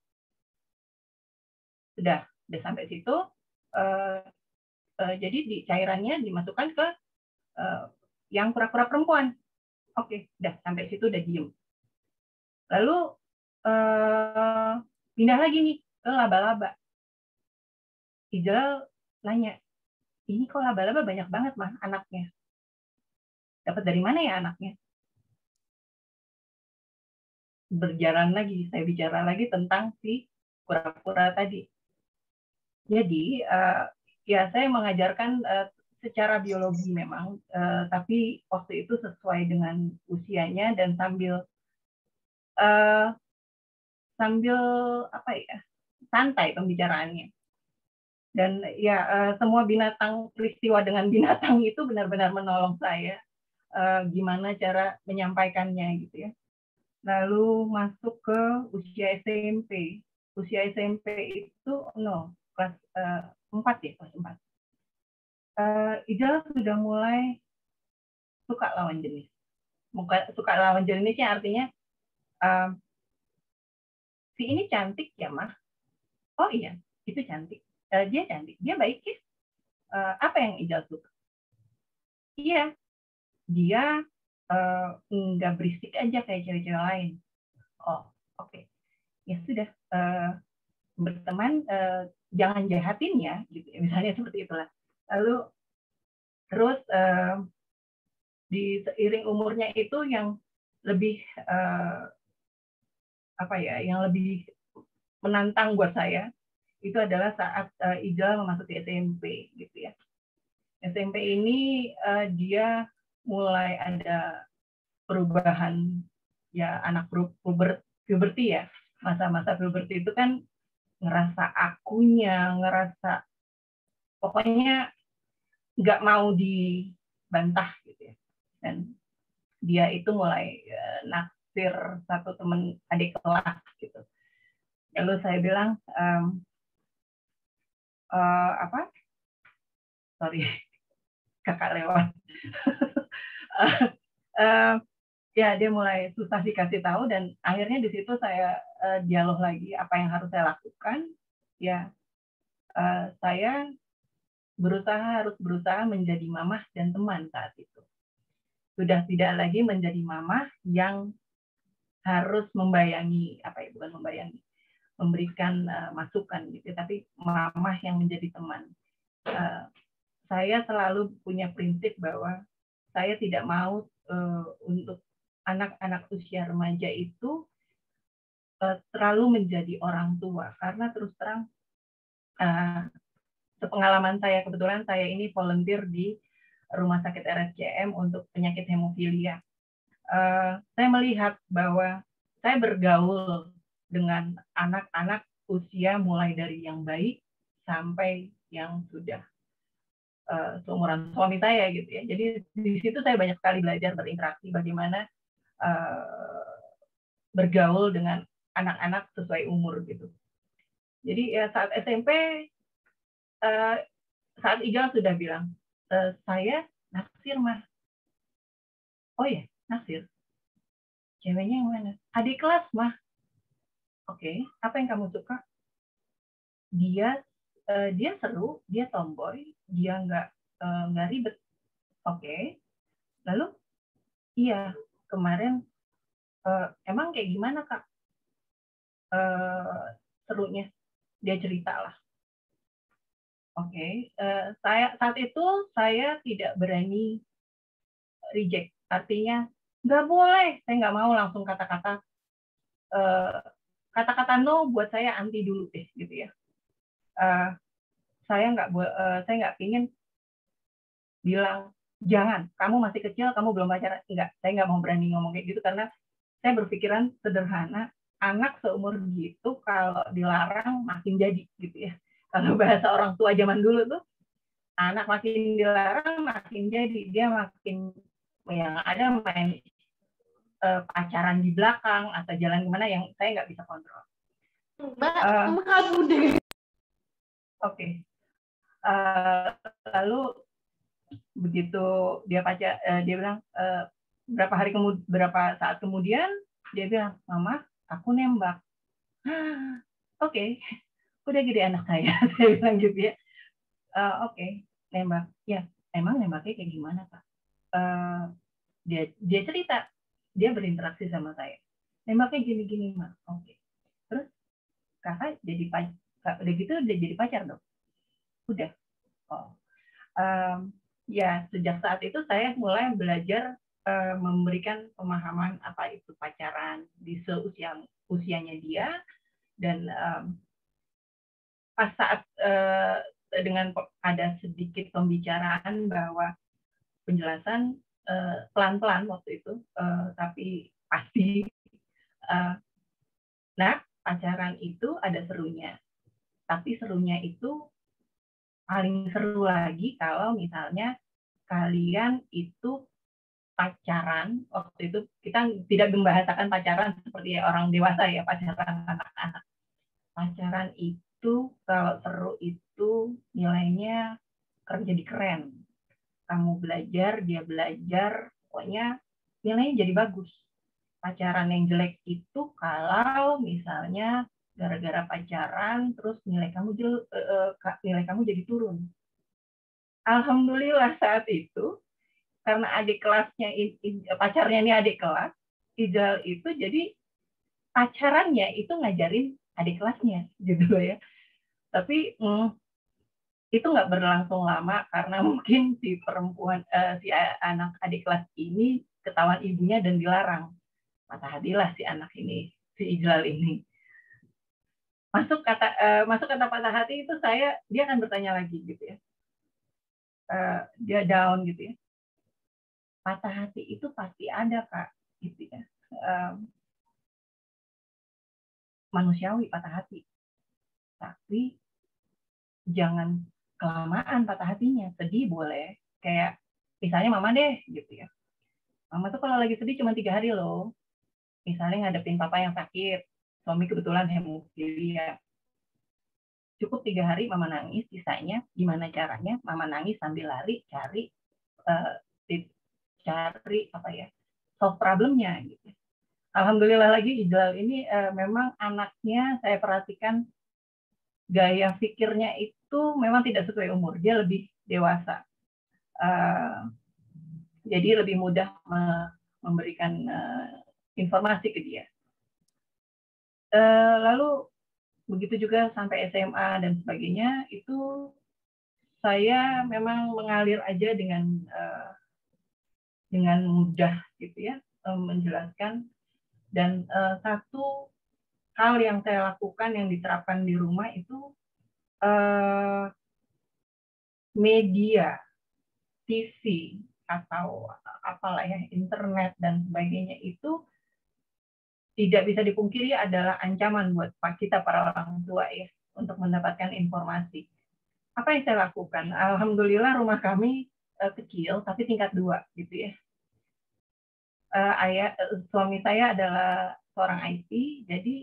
Sudah sampai situ. Jadi di cairannya dimasukkan ke yang kura-kura perempuan. Oke, udah sampai situ udah diem. Lalu pindah lagi nih ke laba-laba. Ijal nanya, ini kok laba-laba banyak banget, Mah, anaknya. Dapat dari mana ya anaknya? Berjalan lagi, saya bicara lagi tentang si kura-kura tadi. Jadi, ya saya mengajarkan secara biologi memang, tapi waktu itu sesuai dengan usianya dan sambil apa ya, santai pembicaraannya. Dan ya semua binatang, peristiwa dengan binatang itu benar-benar menolong saya gimana cara menyampaikannya gitu ya. Lalu masuk ke usia SMP. Usia SMP itu kelas 4 ya, kelas 4. Ijal sudah mulai suka lawan jenis. Suka lawan jenisnya artinya si ini cantik ya mah. Oh iya, itu cantik. Dia cantik, dia baik ya. Apa yang Ijal suka? Iya, dia nggak berisik aja kayak cewek-cewek lain. Oh, oke. Ya sudah, berteman jangan jahatin ya, gitu. Misalnya seperti itulah. Lalu terus di seiring umurnya itu yang lebih yang lebih menantang buat saya itu adalah saat Ijal memasuki SMP gitu ya. SMP ini dia mulai ada perubahan ya, anak puberti ya. Masa-masa puberti itu kan ngerasa akunya, ngerasa pokoknya nggak mau dibantah gitu ya. Dan dia itu mulai naksir satu teman adik kelas gitu. Lalu saya bilang sorry kakak lewat. Ya dia mulai susah dikasih tahu dan akhirnya di situ saya dialog lagi apa yang harus saya lakukan. Ya saya harus berusaha menjadi mamah dan teman saat itu. Sudah tidak lagi menjadi mamah yang harus membayangi bukan membayangi, memberikan masukan gitu, tapi mamah yang menjadi teman. Saya selalu punya prinsip bahwa saya tidak mau untuk anak-anak usia remaja itu terlalu menjadi orang tua, karena terus terang sepengalaman saya, kebetulan saya ini volunteer di Rumah Sakit RSCM untuk penyakit hemofilia. Saya melihat bahwa saya bergaul dengan anak-anak usia mulai dari yang baik sampai yang sudah seumuran suami saya gitu ya. Jadi di situ saya banyak sekali belajar berinteraksi bagaimana bergaul dengan anak-anak sesuai umur gitu. Jadi ya saat SMP saat Ijal sudah bilang saya naksir mah. Oh ya, naksir. Ceweknya yang mana? Adik kelas mah. Oke, apa yang kamu suka? Dia seru, dia tomboy, dia nggak ribet. Oke. Lalu iya, kemarin emang kayak gimana Kak? Serunya dia cerita lah. Oke. Saat itu saya tidak berani reject, artinya nggak boleh, saya nggak mau langsung kata-kata no buat saya anti dulu deh gitu ya. Saya nggak ingin bilang jangan, kamu masih kecil, kamu belum pacaran. Enggak, saya nggak mau berani ngomong kayak gitu karena saya berpikiran sederhana, anak seumur gitu kalau dilarang makin jadi gitu ya. Kalau bahasa orang tua zaman dulu tuh, anak makin dilarang makin jadi, dia makin yang ada main pacaran di belakang atau jalan kemana yang saya nggak bisa kontrol. Oke. Lalu begitu dia bilang berapa saat kemudian dia bilang, Mama, aku nembak. Oke. Udah gede anak saya, saya bilang gitu ya. Oke, nembak. Ya, emang nembaknya kayak gimana Pak? Dia cerita, dia berinteraksi sama saya. Nembaknya gini-gini Mak. Oke. Terus kakak udah gitu udah jadi pacar dong? Udah. Oh. Ya sejak saat itu saya mulai belajar memberikan pemahaman apa itu pacaran di usianya dia, dan pas saat dengan ada sedikit pembicaraan bahwa penjelasan pelan-pelan waktu itu, tapi pasti, nah pacaran itu ada serunya, tapi serunya itu paling seru lagi kalau misalnya kalian itu pacaran. Waktu itu kita tidak membahasakan pacaran seperti orang dewasa ya, pacaran anak-anak. Pacaran itu kalau seru itu nilainya jadi keren. Kamu belajar, dia belajar, pokoknya nilainya jadi bagus. Pacaran yang jelek itu kalau misalnya gara-gara pacaran terus nilai kamu jadi turun. Alhamdulillah saat itu karena adik kelasnya pacarnya ini adik kelas, Ijal itu jadi pacarannya itu ngajarin adik kelasnya gitu ya. Tapi itu nggak berlangsung lama karena mungkin si perempuan si anak adik kelas ini ketahuan ibunya dan dilarang. Patah hatilah si anak ini, si Ijal ini. Masuk kata patah hati itu dia akan bertanya lagi gitu ya. Dia down gitu ya. Patah hati itu pasti ada, Kak, gitu ya. Manusiawi patah hati. Tapi jangan kelamaan patah hatinya. Sedih boleh. Kayak misalnya mama deh gitu ya. Mama tuh kalau lagi sedih cuma 3 hari loh. Misalnya ngadepin papa yang sakit. Suami kebetulan hemofilia. Cukup 3 hari mama nangis, sisanya gimana caranya mama nangis sambil lari cari solve problemnya gitu. Alhamdulillah lagi Ijal ini memang anaknya saya perhatikan gaya pikirnya itu memang tidak sesuai umur, dia lebih dewasa. Jadi lebih mudah memberikan informasi ke dia. Lalu begitu juga sampai SMA dan sebagainya, itu saya memang mengalir aja dengan mudah gitu ya, menjelaskan. Dan satu hal yang saya lakukan yang diterapkan di rumah itu media, TV, atau apalah ya, internet dan sebagainya itu tidak bisa dipungkiri adalah ancaman buat kita para orang tua ya untuk mendapatkan informasi. Apa yang saya lakukan? Alhamdulillah rumah kami kecil tapi tingkat 2 gitu ya. Suami saya adalah seorang IT, jadi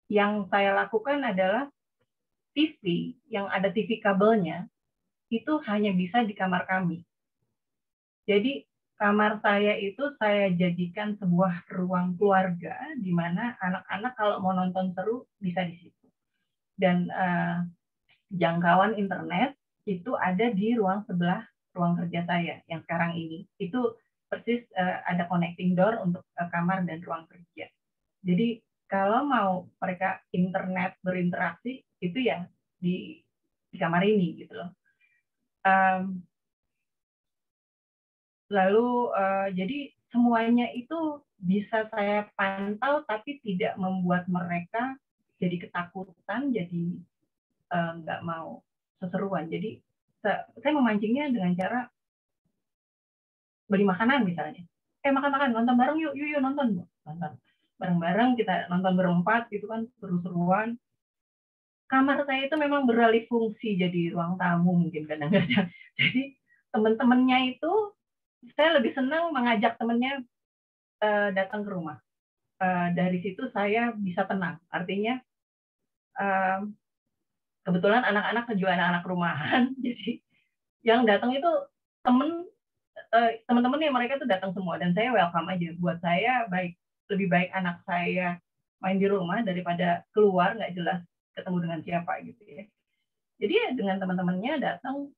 yang saya lakukan adalah TV yang ada TV kabelnya itu hanya bisa di kamar kami. Jadi kamar saya itu saya jadikan sebuah ruang keluarga di mana anak-anak kalau mau nonton seru bisa di situ. Dan jangkauan internet itu ada di ruang sebelah ruang kerja saya yang sekarang ini. Itu persis ada connecting door untuk kamar dan ruang kerja. Jadi kalau mau mereka internet berinteraksi itu ya di kamar ini gitu loh. Lalu jadi semuanya itu bisa saya pantau tapi tidak membuat mereka jadi ketakutan, jadi nggak mau seseruan. Jadi saya memancingnya dengan cara beli makanan misalnya. Makan-makan, nonton bareng yuk nonton bareng-bareng, kita nonton berempat gitu kan, seru-seruan. Kamar saya itu memang beralih fungsi jadi ruang tamu mungkin kadang-kadang. Jadi teman-temannya itu saya lebih senang mengajak temannya datang ke rumah. Dari situ saya bisa tenang. Artinya kebetulan anak-anak juga anak-anak rumahan, jadi yang datang itu teman-teman yang mereka tuh datang semua dan saya welcome aja. Buat saya lebih baik anak saya main di rumah daripada keluar nggak jelas ketemu dengan siapa gitu ya. Jadi ya dengan teman-temannya datang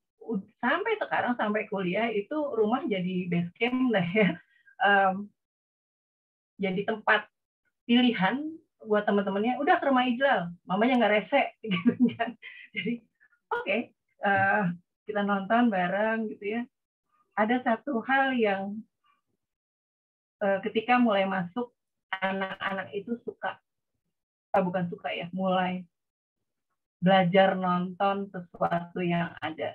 sampai sekarang sampai kuliah itu rumah jadi base camp lah ya. Jadi tempat pilihan buat teman-temannya, udah ke rumah Ijal, mamanya nggak rese gitu kan. Jadi oke, kita nonton bareng gitu ya. Ada satu hal yang ketika mulai masuk anak-anak itu mulai belajar nonton sesuatu yang ada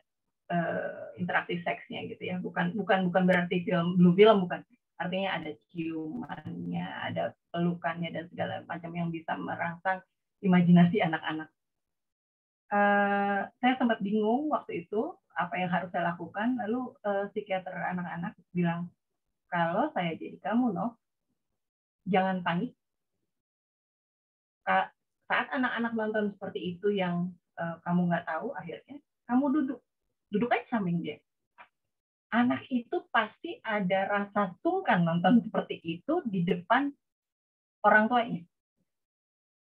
interaksi seksnya gitu ya. Bukan berarti blue film, bukan. Artinya ada ciumannya, ada pelukannya dan segala macam yang bisa merangsang imajinasi anak-anak. saya sempat bingung waktu itu apa yang harus saya lakukan. Lalu psikiater anak-anak bilang, kalau saya jadi kamu, Nov, jangan panik. Saat anak-anak nonton seperti itu yang kamu nggak tahu, akhirnya kamu duduk aja samping dia. Anak itu pasti ada rasa sungkan nonton seperti itu di depan orang tuanya.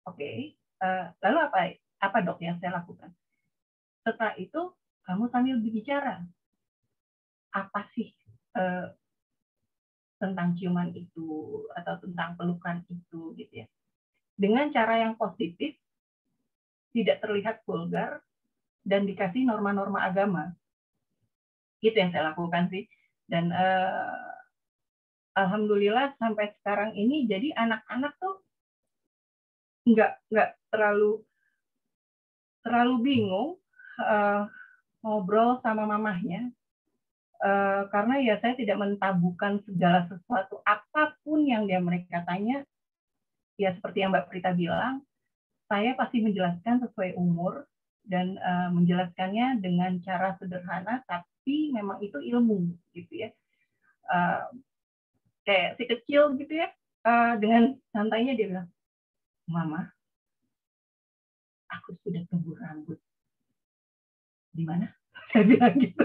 Oke. Lalu apa dok yang saya lakukan? Setelah itu kamu sambil berbicara, apa sih tentang ciuman itu atau tentang pelukan itu, gitu ya. Dengan cara yang positif, tidak terlihat vulgar, dan dikasih norma-norma agama. Itu yang saya lakukan sih. Dan alhamdulillah sampai sekarang ini, jadi anak-anak tuh nggak terlalu bingung ngobrol sama mamahnya, karena ya saya tidak mentabukan segala sesuatu, apapun yang mereka tanya, ya seperti yang Mbak Prita bilang, saya pasti menjelaskan sesuai umur dan menjelaskannya dengan cara sederhana, tapi memang itu ilmu, gitu ya. Kayak si kecil gitu ya, dengan santainya dia bilang, Mama, aku sudah tumbuh rambut. Di mana? Saya bilang gitu.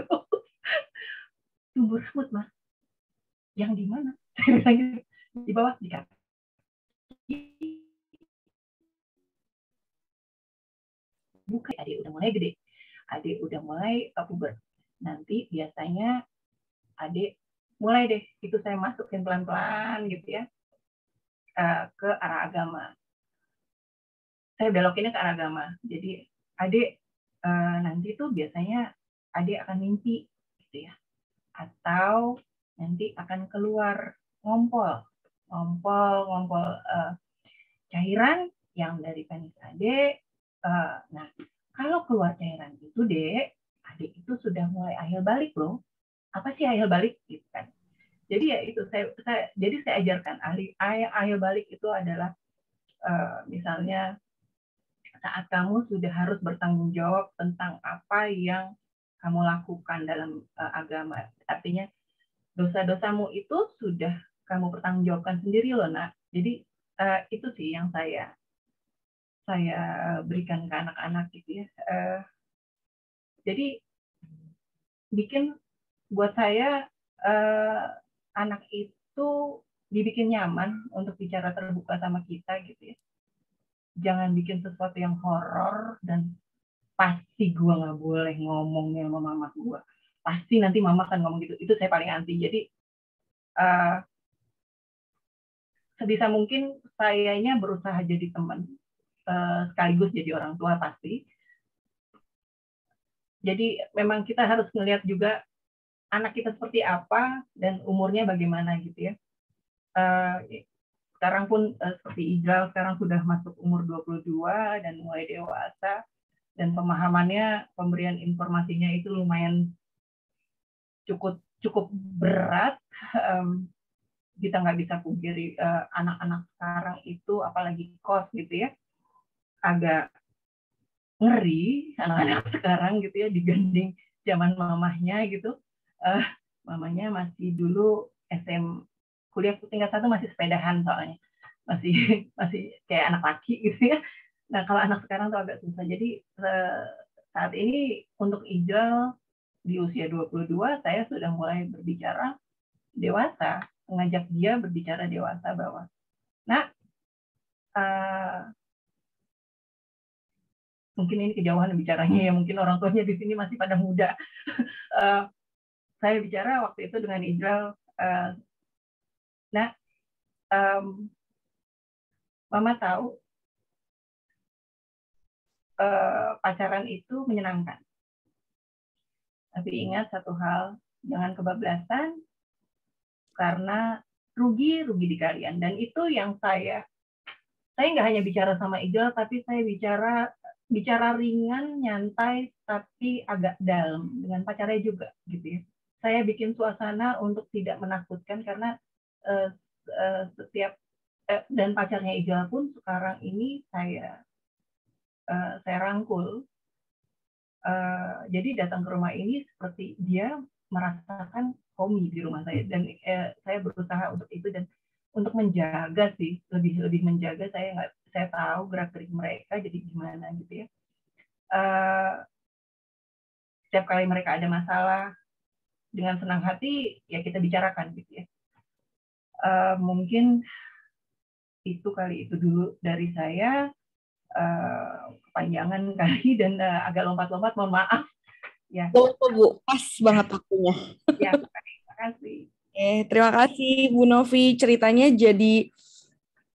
Tumbuh rambut, Mas. Yang di mana? Saya bilang gitu. Di bawah, di kaki. Bukan, adik udah mulai gede. Adik udah mulai puber. Nanti biasanya adik mulai deh, itu saya masukin pelan-pelan gitu ya, ke arah agama. Saya belokinnya ke arah agama. Jadi adik nanti tuh biasanya adik akan mimpi gitu ya, atau nanti akan keluar ngompol cairan yang dari penis adik. Nah, kalau keluar cairan itu, Dek, adik itu sudah mulai akhil balik loh. Apa sih akhil balik gitu kan? Jadi ya itu saya ajarkan akhil balik itu adalah misalnya saat kamu sudah harus bertanggung jawab tentang apa yang kamu lakukan dalam agama. Artinya dosa-dosamu itu sudah kamu pertanggungjawabkan sendiri loh, Nak. Jadi itu sih yang saya berikan ke anak-anak gitu ya. Jadi bikin buat saya anak itu dibikin nyaman untuk bicara terbuka sama kita gitu ya. Jangan bikin sesuatu yang horor dan pasti gue nggak boleh ngomongnya sama mama gue. Pasti nanti mama akan ngomong gitu. Itu saya paling anti. Jadi sebisa mungkin sayanya berusaha jadi teman, sekaligus jadi orang tua pasti. Jadi memang kita harus melihat juga anak kita seperti apa dan umurnya bagaimana gitu ya. Sekarang pun seperti Ijal sekarang sudah masuk umur 22 dan mulai dewasa, dan pemahamannya, pemberian informasinya itu lumayan cukup berat. Kita nggak bisa pungkiri anak-anak sekarang itu, apalagi kos gitu ya, agak ngeri anak-anak sekarang gitu ya, digandeng zaman mamahnya gitu. Mamanya masih dulu kuliah tingkat 1 masih sepedahan, soalnya masih kayak anak laki gitu ya. Nah, kalau anak sekarang tuh agak susah. Jadi saat ini untuk Ijal di usia 22, saya sudah mulai berbicara dewasa, mengajak dia berbicara dewasa bahwa, nah, mungkin ini kejauhan bicaranya ya, mungkin orang tuanya di sini masih pada muda. Saya bicara waktu itu dengan Ijal, nah, Mama tahu pacaran itu menyenangkan. Tapi ingat satu hal, jangan kebablasan, karena rugi di kalian. Dan itu yang saya nggak hanya bicara sama Ijal, tapi saya bicara ringan, nyantai, tapi agak dalam dengan pacarnya juga, gitu ya. Saya bikin suasana untuk tidak menakutkan, karena setiap dan pacarnya Ijal pun sekarang ini saya rangkul Jadi datang ke rumah ini seperti dia merasakan homey di rumah saya, dan saya berusaha untuk itu dan untuk menjaga sih, lebih menjaga. Saya tahu gerak-gerik mereka jadi gimana gitu ya. Setiap kali mereka ada masalah, dengan senang hati ya kita bicarakan gitu ya. Mungkin itu dulu dari saya. Kepanjangan kali dan agak lompat-lompat, mohon maaf ya. Bu, pas banget waktunya. Ya, terima kasih. Terima kasih Bu Novi, ceritanya jadi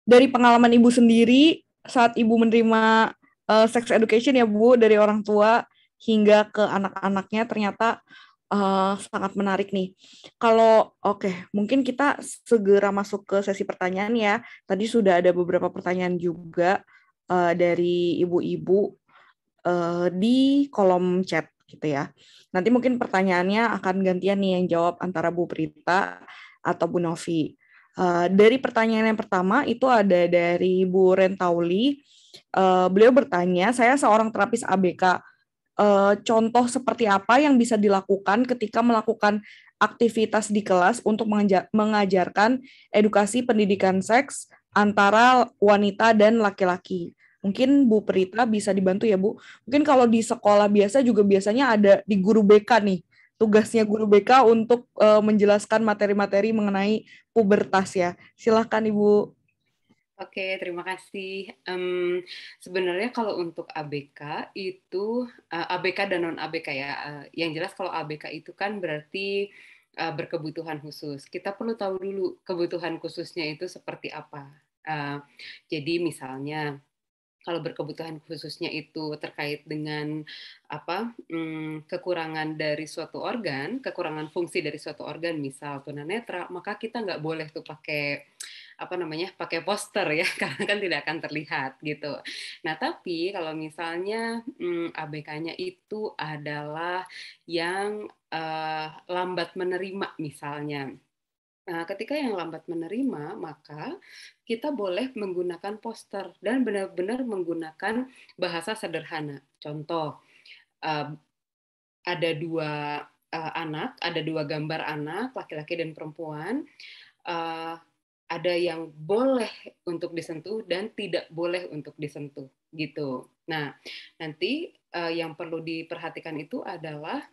dari pengalaman Ibu sendiri saat Ibu menerima sex education ya Bu, dari orang tua hingga ke anak-anaknya, ternyata sangat menarik nih. Kalau mungkin kita segera masuk ke sesi pertanyaan ya. Tadi sudah ada beberapa pertanyaan juga dari ibu-ibu di kolom chat gitu ya. Nanti mungkin pertanyaannya akan gantian nih yang jawab antara Bu Prita atau Bu Novi. Dari pertanyaan yang pertama itu ada dari Bu Rentauli. Beliau bertanya, saya seorang terapis ABK. Contoh seperti apa yang bisa dilakukan ketika melakukan aktivitas di kelas untuk mengajarkan edukasi pendidikan seks antara wanita dan laki-laki? Mungkin Bu Prita bisa dibantu ya Bu. Mungkin kalau di sekolah biasa juga biasanya ada di guru BK nih. Tugasnya guru BK untuk menjelaskan materi-materi mengenai pubertas ya. Silahkan Ibu. Oke, terima kasih. Sebenarnya kalau untuk ABK itu ABK dan non ABK ya. Yang jelas kalau ABK itu kan berarti berkebutuhan khusus. Kita perlu tahu dulu kebutuhan khususnya itu seperti apa. Jadi misalnya kalau berkebutuhan khususnya itu terkait dengan kekurangan dari suatu organ, kekurangan fungsi dari suatu organ, misal tunanetra, maka kita nggak boleh tuh pakai pakai poster ya, karena kan tidak akan terlihat gitu. Nah, tapi kalau misalnya ABK-nya itu adalah yang lambat menerima misalnya. Nah, ketika yang lambat menerima, maka kita boleh menggunakan poster dan benar-benar menggunakan bahasa sederhana. Contoh, ada dua gambar anak, laki-laki dan perempuan. Ada yang boleh untuk disentuh dan tidak boleh untuk disentuh, gitu. Nah, nanti yang perlu diperhatikan itu adalah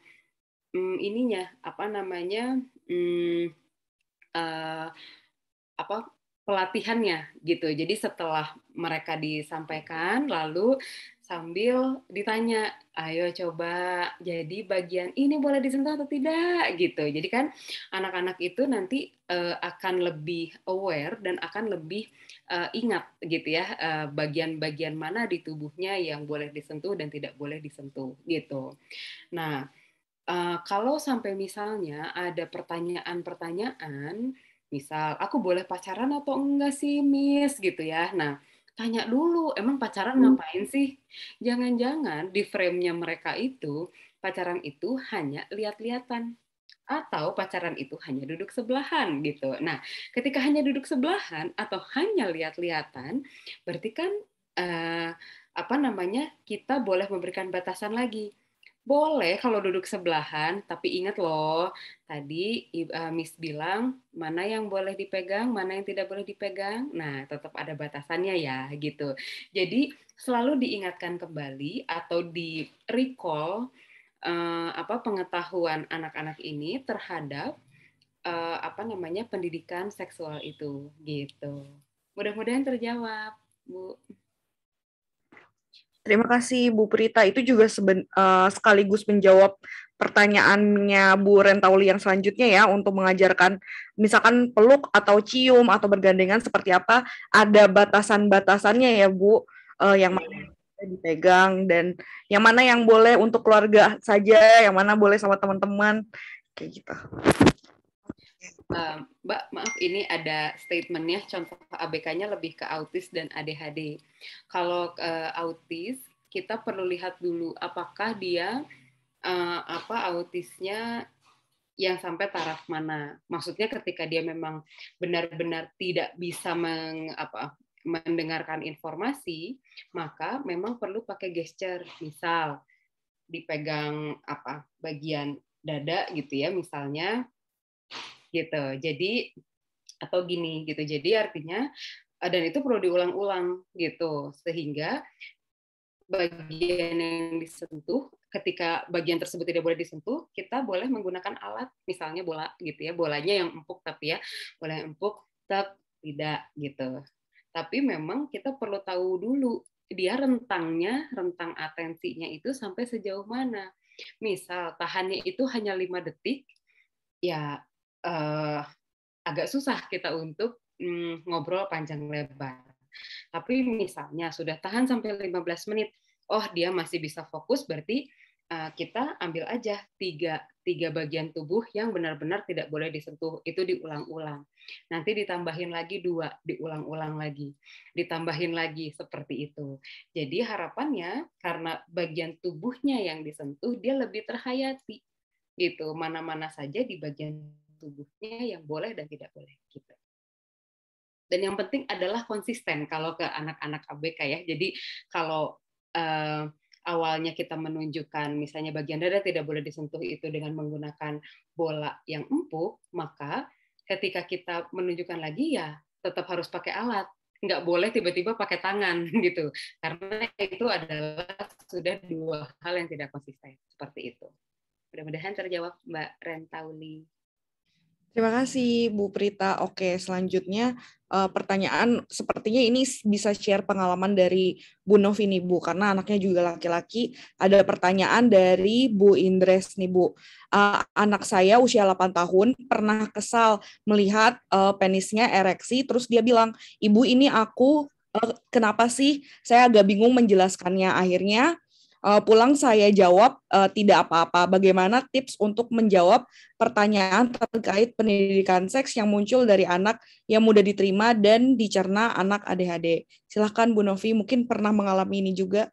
pelatihannya gitu. Jadi setelah mereka disampaikan, lalu sambil ditanya, ayo coba, jadi bagian ini boleh disentuh atau tidak gitu. Jadi kan anak-anak itu nanti akan lebih aware dan akan lebih ingat gitu ya, bagian-bagian mana di tubuhnya yang boleh disentuh dan tidak boleh disentuh gitu. Nah, kalau sampai misalnya ada pertanyaan-pertanyaan, misal, aku boleh pacaran atau enggak sih, Miss? Gitu ya. Nah, tanya dulu, emang pacaran ngapain sih? Jangan-jangan di frame-nya mereka itu, pacaran itu hanya lihat-lihatan. Atau pacaran itu hanya duduk sebelahan gitu. Nah, ketika hanya duduk sebelahan atau hanya lihat-lihatan, berarti kan kita boleh memberikan batasan lagi. Boleh kalau duduk sebelahan, tapi ingat loh, tadi Miss bilang mana yang boleh dipegang, mana yang tidak boleh dipegang. Nah, tetap ada batasannya ya, gitu. Jadi selalu diingatkan kembali atau di recall pengetahuan anak-anak ini terhadap pendidikan seksual itu, gitu. Mudah-mudahan terjawab, Bu. Terima kasih Bu Prita. Itu juga sekaligus menjawab pertanyaannya Bu Rentauli yang selanjutnya ya, untuk mengajarkan misalkan peluk atau cium atau bergandengan seperti apa, ada batasan-batasannya ya Bu, yang mana yang dipegang dan yang mana yang boleh untuk keluarga saja, yang mana boleh sama teman-teman, kayak gitu. Mbak, maaf, ini ada statementnya, contoh ABK-nya lebih ke autis dan ADHD. Kalau autis, kita perlu lihat dulu apakah dia autisnya yang sampai taraf mana. Maksudnya ketika dia memang benar-benar tidak bisa mendengarkan informasi, maka memang perlu pakai gesture. Misal, dipegang bagian dada gitu ya misalnya gitu. Jadi atau gini gitu. Jadi artinya dan itu perlu diulang-ulang gitu sehingga bagian yang disentuh, ketika bagian tersebut tidak boleh disentuh, kita boleh menggunakan alat, misalnya bola gitu ya, bolanya yang empuk tapi ya, bola yang empuk tidak gitu. Tapi memang kita perlu tahu dulu dia rentang atensinya itu sampai sejauh mana. Misal tahannya itu hanya 5 detik, ya agak susah kita untuk ngobrol panjang lebar. Tapi misalnya sudah tahan sampai 15 menit, oh dia masih bisa fokus, berarti kita ambil aja tiga bagian tubuh yang benar-benar tidak boleh disentuh, itu diulang-ulang. Nanti ditambahin lagi 2, diulang-ulang lagi, ditambahin lagi seperti itu. Jadi harapannya karena bagian tubuhnya yang disentuh, dia lebih terhayati gitu, mana-mana saja di bagian tubuhnya yang boleh dan tidak boleh gitu. Dan yang penting adalah konsisten kalau ke anak-anak ABK ya. Jadi kalau awalnya kita menunjukkan misalnya bagian dada tidak boleh disentuh itu dengan menggunakan bola yang empuk, maka ketika kita menunjukkan lagi ya tetap harus pakai alat. Nggak boleh tiba-tiba pakai tangan gitu. Karena itu adalah sudah 2 hal yang tidak konsisten. Seperti itu. Mudah-mudahan terjawab Mbak Rentauli. Terima kasih Bu Prita. Oke, selanjutnya pertanyaan sepertinya ini bisa share pengalaman dari Bu Novi nih Bu, karena anaknya juga laki-laki. Ada pertanyaan dari Bu Indres nih Bu. Anak saya usia 8 tahun pernah kesal melihat penisnya ereksi, terus dia bilang, "Ibu ini aku, kenapa sih?" Saya agak bingung menjelaskannya. Akhirnya pulang saya jawab tidak apa-apa. Bagaimana tips untuk menjawab pertanyaan terkait pendidikan seks yang muncul dari anak yang mudah diterima dan dicerna anak ADHD? Silahkan Bu Novi, mungkin pernah mengalami ini juga.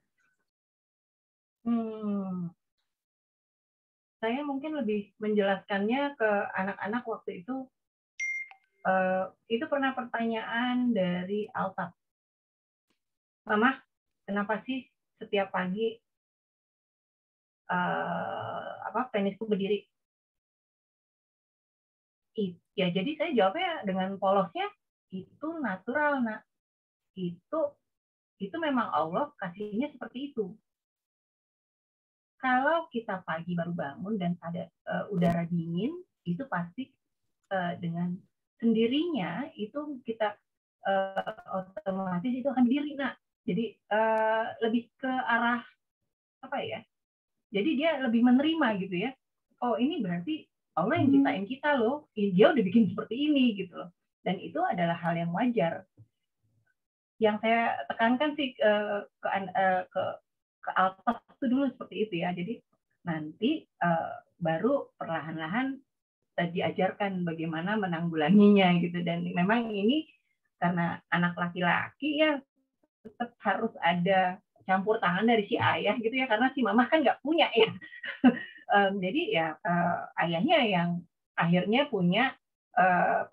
Saya mungkin lebih menjelaskannya ke anak-anak waktu itu. Itu pernah pertanyaan dari Alta. Mama, kenapa sih setiap pagi penisku berdiri? Ya, jadi saya jawabnya dengan polosnya, itu natural, Nak. Itu memang Allah kasihnya seperti itu. Kalau kita pagi baru bangun dan ada udara dingin, itu pasti dengan sendirinya itu kita otomatis itu akan berdiri, Nak. Jadi lebih ke arah apa ya? Jadi dia lebih menerima gitu ya. Oh, ini berarti Allah yang ciptain kita loh. Dia udah bikin seperti ini gitu loh. Dan itu adalah hal yang wajar. Yang saya tekankan sih ke Alta itu dulu seperti itu ya. Jadi nanti baru perlahan-lahan diajarkan bagaimana menanggulanginya gitu. Dan memang ini karena anak laki-laki ya tetap harus ada campur tangan dari si ayah gitu ya, karena si mama kan nggak punya ya. Jadi ya ayahnya yang akhirnya punya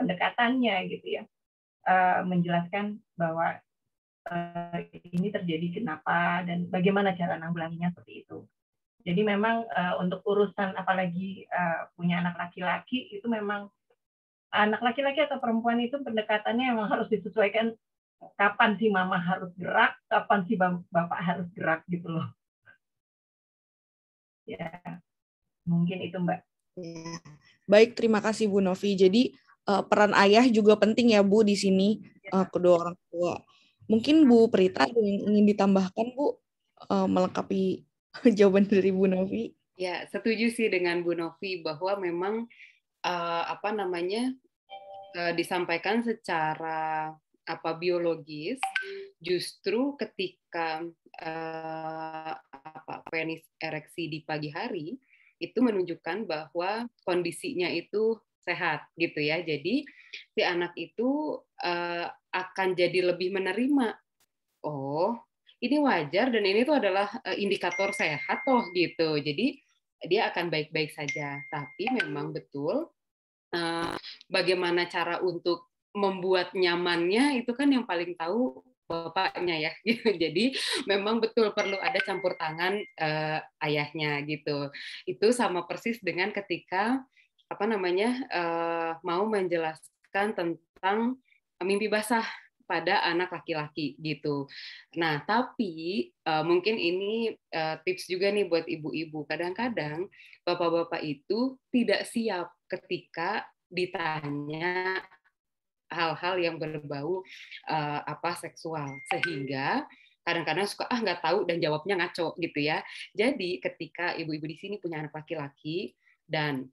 pendekatannya gitu ya, menjelaskan bahwa ini terjadi kenapa dan bagaimana cara nanggulanginya seperti itu. Jadi memang untuk urusan apalagi punya anak laki-laki itu memang anak laki-laki atau perempuan itu pendekatannya memang harus disesuaikan. Kapan si mama harus gerak, kapan si bapak harus gerak gitu loh. Ya, mungkin itu Mbak. Ya. Baik, terima kasih Bu Novi. Jadi peran ayah juga penting ya Bu di sini, kedua orang tua. Mungkin Bu Prita ada yang ingin ditambahkan Bu, melengkapi jawaban dari Bu Novi? Ya, setuju sih dengan Bu Novi bahwa memang disampaikan secara biologis, justru ketika penis ereksi di pagi hari itu menunjukkan bahwa kondisinya itu sehat gitu ya. Jadi si anak itu akan jadi lebih menerima, oh ini wajar dan ini tuh adalah indikator sehat toh gitu. Jadi dia akan baik-baik saja. Tapi memang betul bagaimana cara untuk membuat nyamannya itu kan yang paling tahu bapaknya ya. Jadi memang betul perlu ada campur tangan ayahnya gitu. Itu sama persis dengan ketika mau menjelaskan tentang mimpi basah pada anak laki-laki gitu. Nah, tapi mungkin ini tips juga nih buat ibu-ibu. Kadang-kadang bapak-bapak itu tidak siap ketika ditanya hal-hal yang berbau seksual, sehingga kadang-kadang suka nggak tahu dan jawabnya ngaco gitu ya. Jadi ketika ibu-ibu di sini punya anak laki-laki dan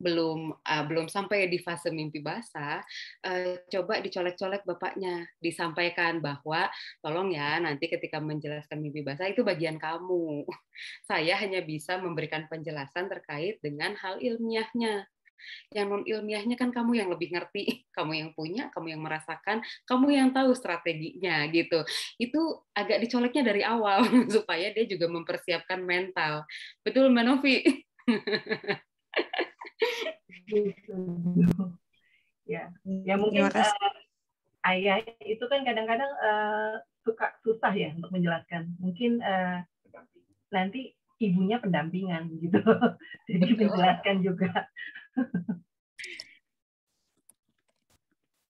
belum sampai di fase mimpi basah, coba dicolek-colek bapaknya, disampaikan bahwa tolong ya nanti ketika menjelaskan mimpi basah itu bagian kamu. Saya hanya bisa memberikan penjelasan terkait dengan hal ilmiahnya. Yang non ilmiahnya kan kamu yang lebih ngerti, kamu yang punya, kamu yang merasakan, kamu yang tahu strateginya gitu. Itu agak dicoleknya dari awal supaya dia juga mempersiapkan mental. Betul Mbak Novi? Ya, ya mungkin ayah itu kan kadang-kadang suka susah ya untuk menjelaskan. Mungkin nanti ibunya pendampingan gitu, jadi menjelaskan juga.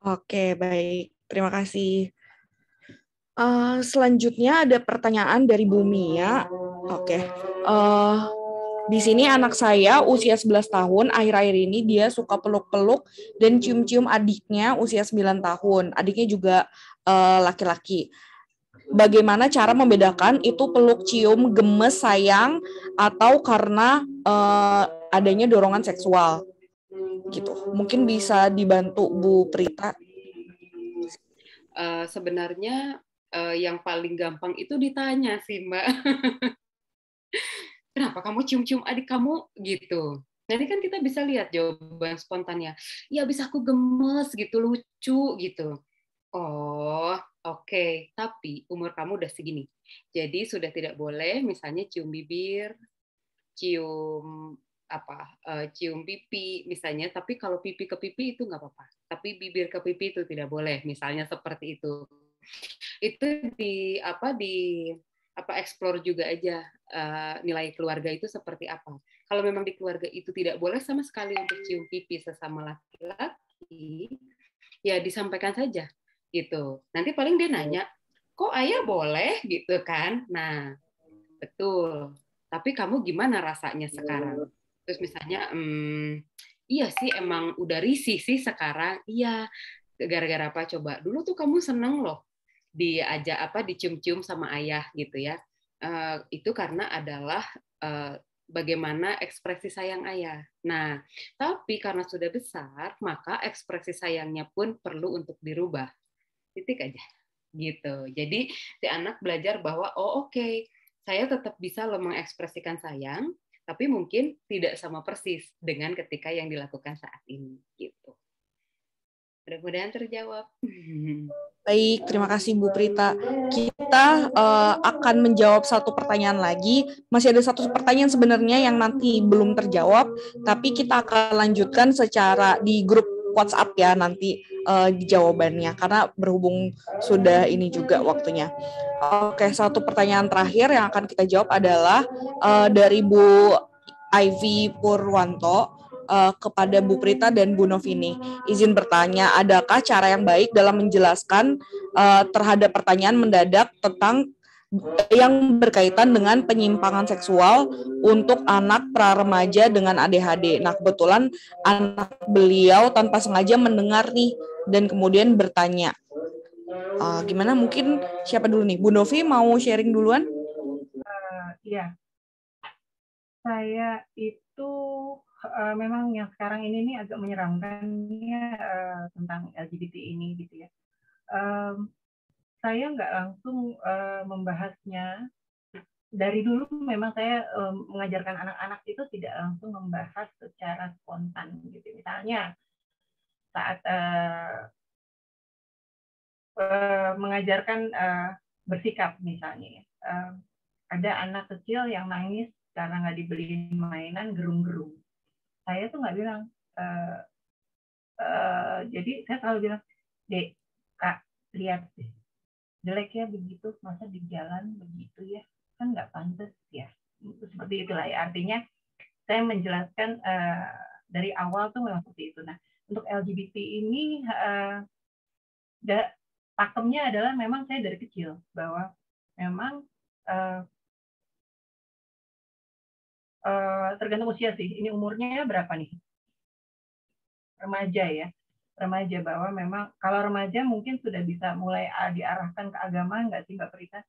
Oke, baik. Terima kasih. Selanjutnya ada pertanyaan dari Bu Mia. Oke. Di sini anak saya usia 11 tahun, akhir-akhir ini dia suka peluk-peluk dan cium-cium adiknya usia 9 tahun. Adiknya juga laki-laki. Bagaimana cara membedakan itu peluk, cium, gemes, sayang, atau karena adanya dorongan seksual? Gitu. Mungkin bisa dibantu Bu Prita. Sebenarnya yang paling gampang itu ditanya sih Mbak. Kenapa kamu cium-cium adik kamu gitu? Nanti kan kita bisa lihat jawaban spontannya. Ya habis aku gemes gitu, lucu gitu. Oh, oke. Tapi umur kamu udah segini. Jadi sudah tidak boleh misalnya cium bibir, cium cium pipi misalnya. Tapi kalau pipi ke pipi itu nggak apa-apa. Tapi bibir ke pipi itu tidak boleh. Misalnya seperti itu. Itu di explore juga aja nilai keluarga itu seperti apa. Kalau memang di keluarga itu tidak boleh sama sekali untuk cium pipi sesama laki-laki, ya disampaikan saja gitu. Nanti paling dia nanya, kok ayah boleh gitu kan? Nah, betul. Tapi kamu gimana rasanya sekarang? Terus misalnya, iya sih emang udah risih sih sekarang. Iya, gara-gara apa coba? Dulu tuh kamu seneng loh dicium-cium sama ayah gitu ya. Itu karena adalah bagaimana ekspresi sayang ayah. Nah, tapi karena sudah besar, maka ekspresi sayangnya pun perlu untuk dirubah. Titik aja. Gitu. Jadi si anak belajar bahwa oke, saya tetap bisa loh mengekspresikan sayang, tapi mungkin tidak sama persis dengan ketika yang dilakukan saat ini gitu. Mudah-mudahan terjawab. Baik, terima kasih Bu Prita. Kita akan menjawab satu pertanyaan lagi. Masih ada satu pertanyaan sebenarnya yang nanti belum terjawab, tapi kita akan lanjutkan secara di grup WhatsApp ya nanti jawabannya, karena berhubung sudah ini juga waktunya. Oke, satu pertanyaan terakhir yang akan kita jawab adalah dari Bu Ivy Purwanto. Kepada Bu Prita dan Bu Novini. Izin bertanya, adakah cara yang baik dalam menjelaskan terhadap pertanyaan mendadak tentang yang berkaitan dengan penyimpangan seksual untuk anak pra-remaja dengan ADHD? Nah, kebetulan anak beliau tanpa sengaja mendengar nih dan kemudian bertanya. Gimana? Mungkin siapa dulu nih? Bu Novi mau sharing duluan? Iya. Saya itu memang yang sekarang ini nih agak menyeramkannya tentang LGBT ini gitu ya. Saya nggak langsung membahasnya. Dari dulu memang saya mengajarkan anak-anak itu tidak langsung membahas secara spontan gitu. Misalnya saat mengajarkan bersikap misalnya, ada anak kecil yang nangis karena nggak dibeliin mainan gerung-gerung. Saya tuh nggak bilang, jadi saya selalu bilang, Dek, Kak, lihat deh, jelek ya begitu, masa di jalan begitu ya, kan nggak pantas ya. Seperti itulah ya, artinya saya menjelaskan dari awal tuh memang seperti itu. Nah, untuk LGBT ini pakemnya adalah memang saya dari kecil bahwa memang tergantung usia sih. Ini umurnya berapa nih? Remaja ya, remaja, bahwa memang kalau remaja mungkin sudah bisa mulai diarahkan ke agama, nggak sih Mbak Prita?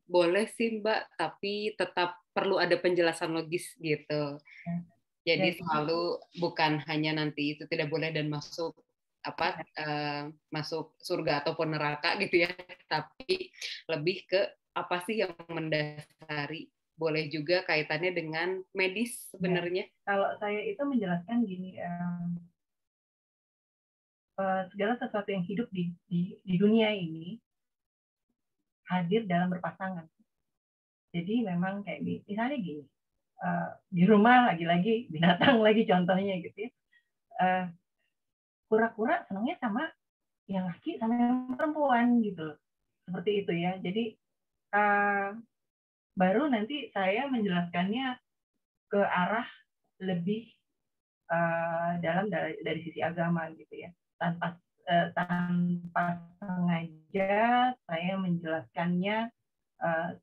Boleh sih Mbak, tapi tetap perlu ada penjelasan logis gitu. Jadi selalu bukan hanya nanti itu tidak boleh dan masuk masuk surga ataupun neraka gitu ya, tapi lebih ke apa sih yang mendasari. Boleh juga kaitannya dengan medis sebenarnya. Kalau saya itu menjelaskan gini, segala sesuatu yang hidup di dunia ini hadir dalam berpasangan. Jadi memang kayak misalnya gini, di rumah lagi-lagi binatang lagi contohnya gitu ya, kura-kura senangnya sama yang laki sama yang perempuan gitu, seperti itu ya. Jadi baru nanti saya menjelaskannya ke arah lebih dalam dari sisi agama gitu ya, tanpa sengaja saya menjelaskannya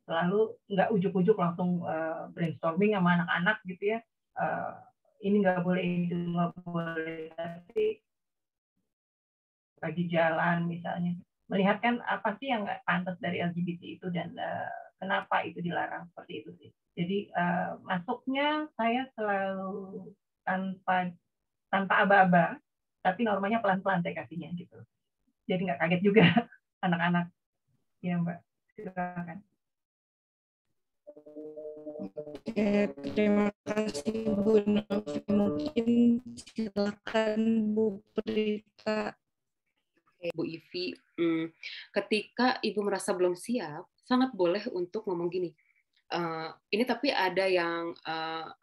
selalu nggak ujuk-ujuk langsung brainstorming sama anak-anak gitu ya, ini nggak boleh, itu nggak boleh, tapi lagi jalan misalnya melihatkan apa sih yang nggak pantas dari LGBT itu dan kenapa itu dilarang, seperti itu sih. Jadi masuknya saya selalu tanpa aba-aba, tapi normanya pelan-pelan saya kasihnya gitu. Jadi nggak kaget juga anak-anak. Ya Mbak, silakan. Oke, terima kasih Bu Novi. Mungkin silakan Bu Prita. Bu Ivi, ketika Ibu merasa belum siap, sangat boleh untuk ngomong gini, ini tapi ada yang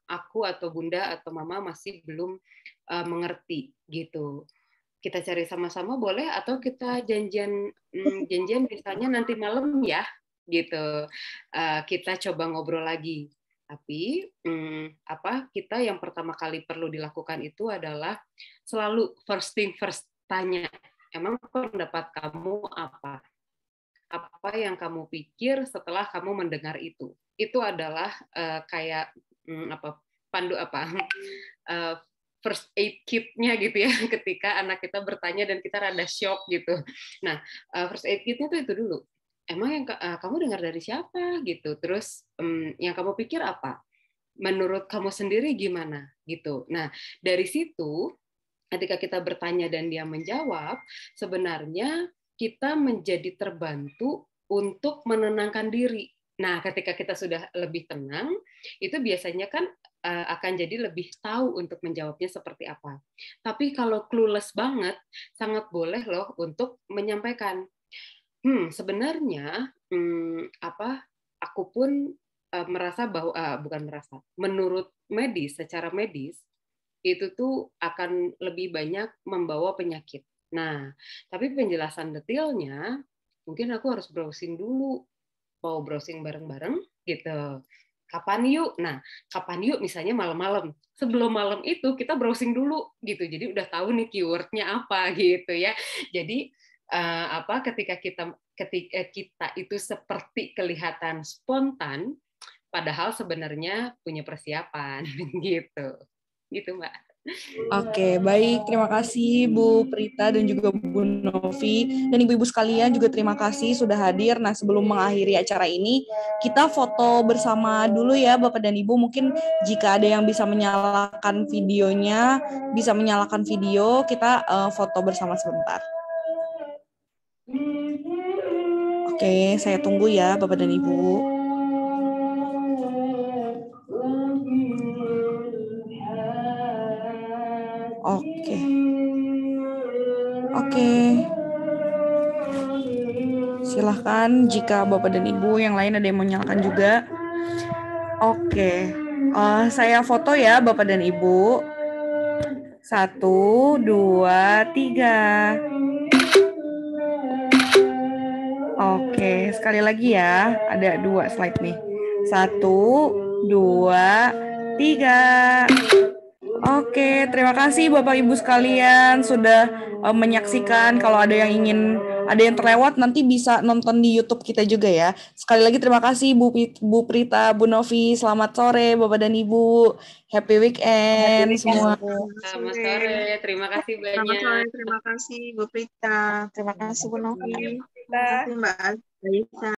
aku atau Bunda atau Mama masih belum mengerti gitu. Kita cari sama-sama boleh, atau kita janjian misalnya nanti malam ya gitu. Kita coba ngobrol lagi. Tapi kita yang pertama kali perlu dilakukan itu adalah selalu first thing first, tanya, emang pendapat kamu apa? Apa yang kamu pikir setelah kamu mendengar itu? Itu adalah kayak first aid kit-nya gitu ya, ketika anak kita bertanya dan kita rada shock gitu. Nah, first aid kit-nya itu dulu. Emang yang kamu dengar dari siapa gitu? Terus yang kamu pikir apa? Menurut kamu sendiri gimana gitu? Nah, dari situ ketika kita bertanya dan dia menjawab, sebenarnya kita menjadi terbantu untuk menenangkan diri. Nah, ketika kita sudah lebih tenang, itu biasanya kan akan jadi lebih tahu untuk menjawabnya seperti apa. Tapi kalau clueless banget, sangat boleh loh untuk menyampaikan, sebenarnya aku pun merasa bahwa menurut medis, secara medis itu tuh akan lebih banyak membawa penyakit. Nah, tapi penjelasan detailnya mungkin aku harus browsing dulu. Mau browsing bareng-bareng gitu. Kapan yuk? Nah, kapan yuk misalnya malam-malam. Sebelum malam itu kita browsing dulu gitu. Jadi udah tahu nih keywordnya apa gitu ya. Jadi ketika kita itu seperti kelihatan spontan, padahal sebenarnya punya persiapan gitu. Gitu, Mbak. Oke, baik. Terima kasih Bu Prita dan juga Bu Novi. Dan ibu-ibu sekalian juga terima kasih sudah hadir. Nah, sebelum mengakhiri acara ini, kita foto bersama dulu ya Bapak dan Ibu. Mungkin jika ada yang bisa menyalakan videonya, bisa menyalakan video, kita foto bersama sebentar. Oke, saya tunggu ya Bapak dan Ibu. Oke. Silahkan jika Bapak dan Ibu yang lain ada yang mau nyalakan juga. Oke. Saya foto ya Bapak dan Ibu. 1, 2, 3. Oke, sekali lagi ya. Ada 2 slide nih. 1, 2, 3. Oke, terima kasih Bapak Ibu sekalian sudah menyaksikan. Kalau ada yang terlewat nanti bisa nonton di YouTube kita juga ya. Sekali lagi terima kasih Bu Prita, Bu Novi. Selamat sore Bapak dan Ibu. Happy weekend semua. Selamat sore, terima kasih banyak. Selamat sore, terima kasih Bu Prita. Terima kasih Bu Novi. Terima kasih Mbak Alisa.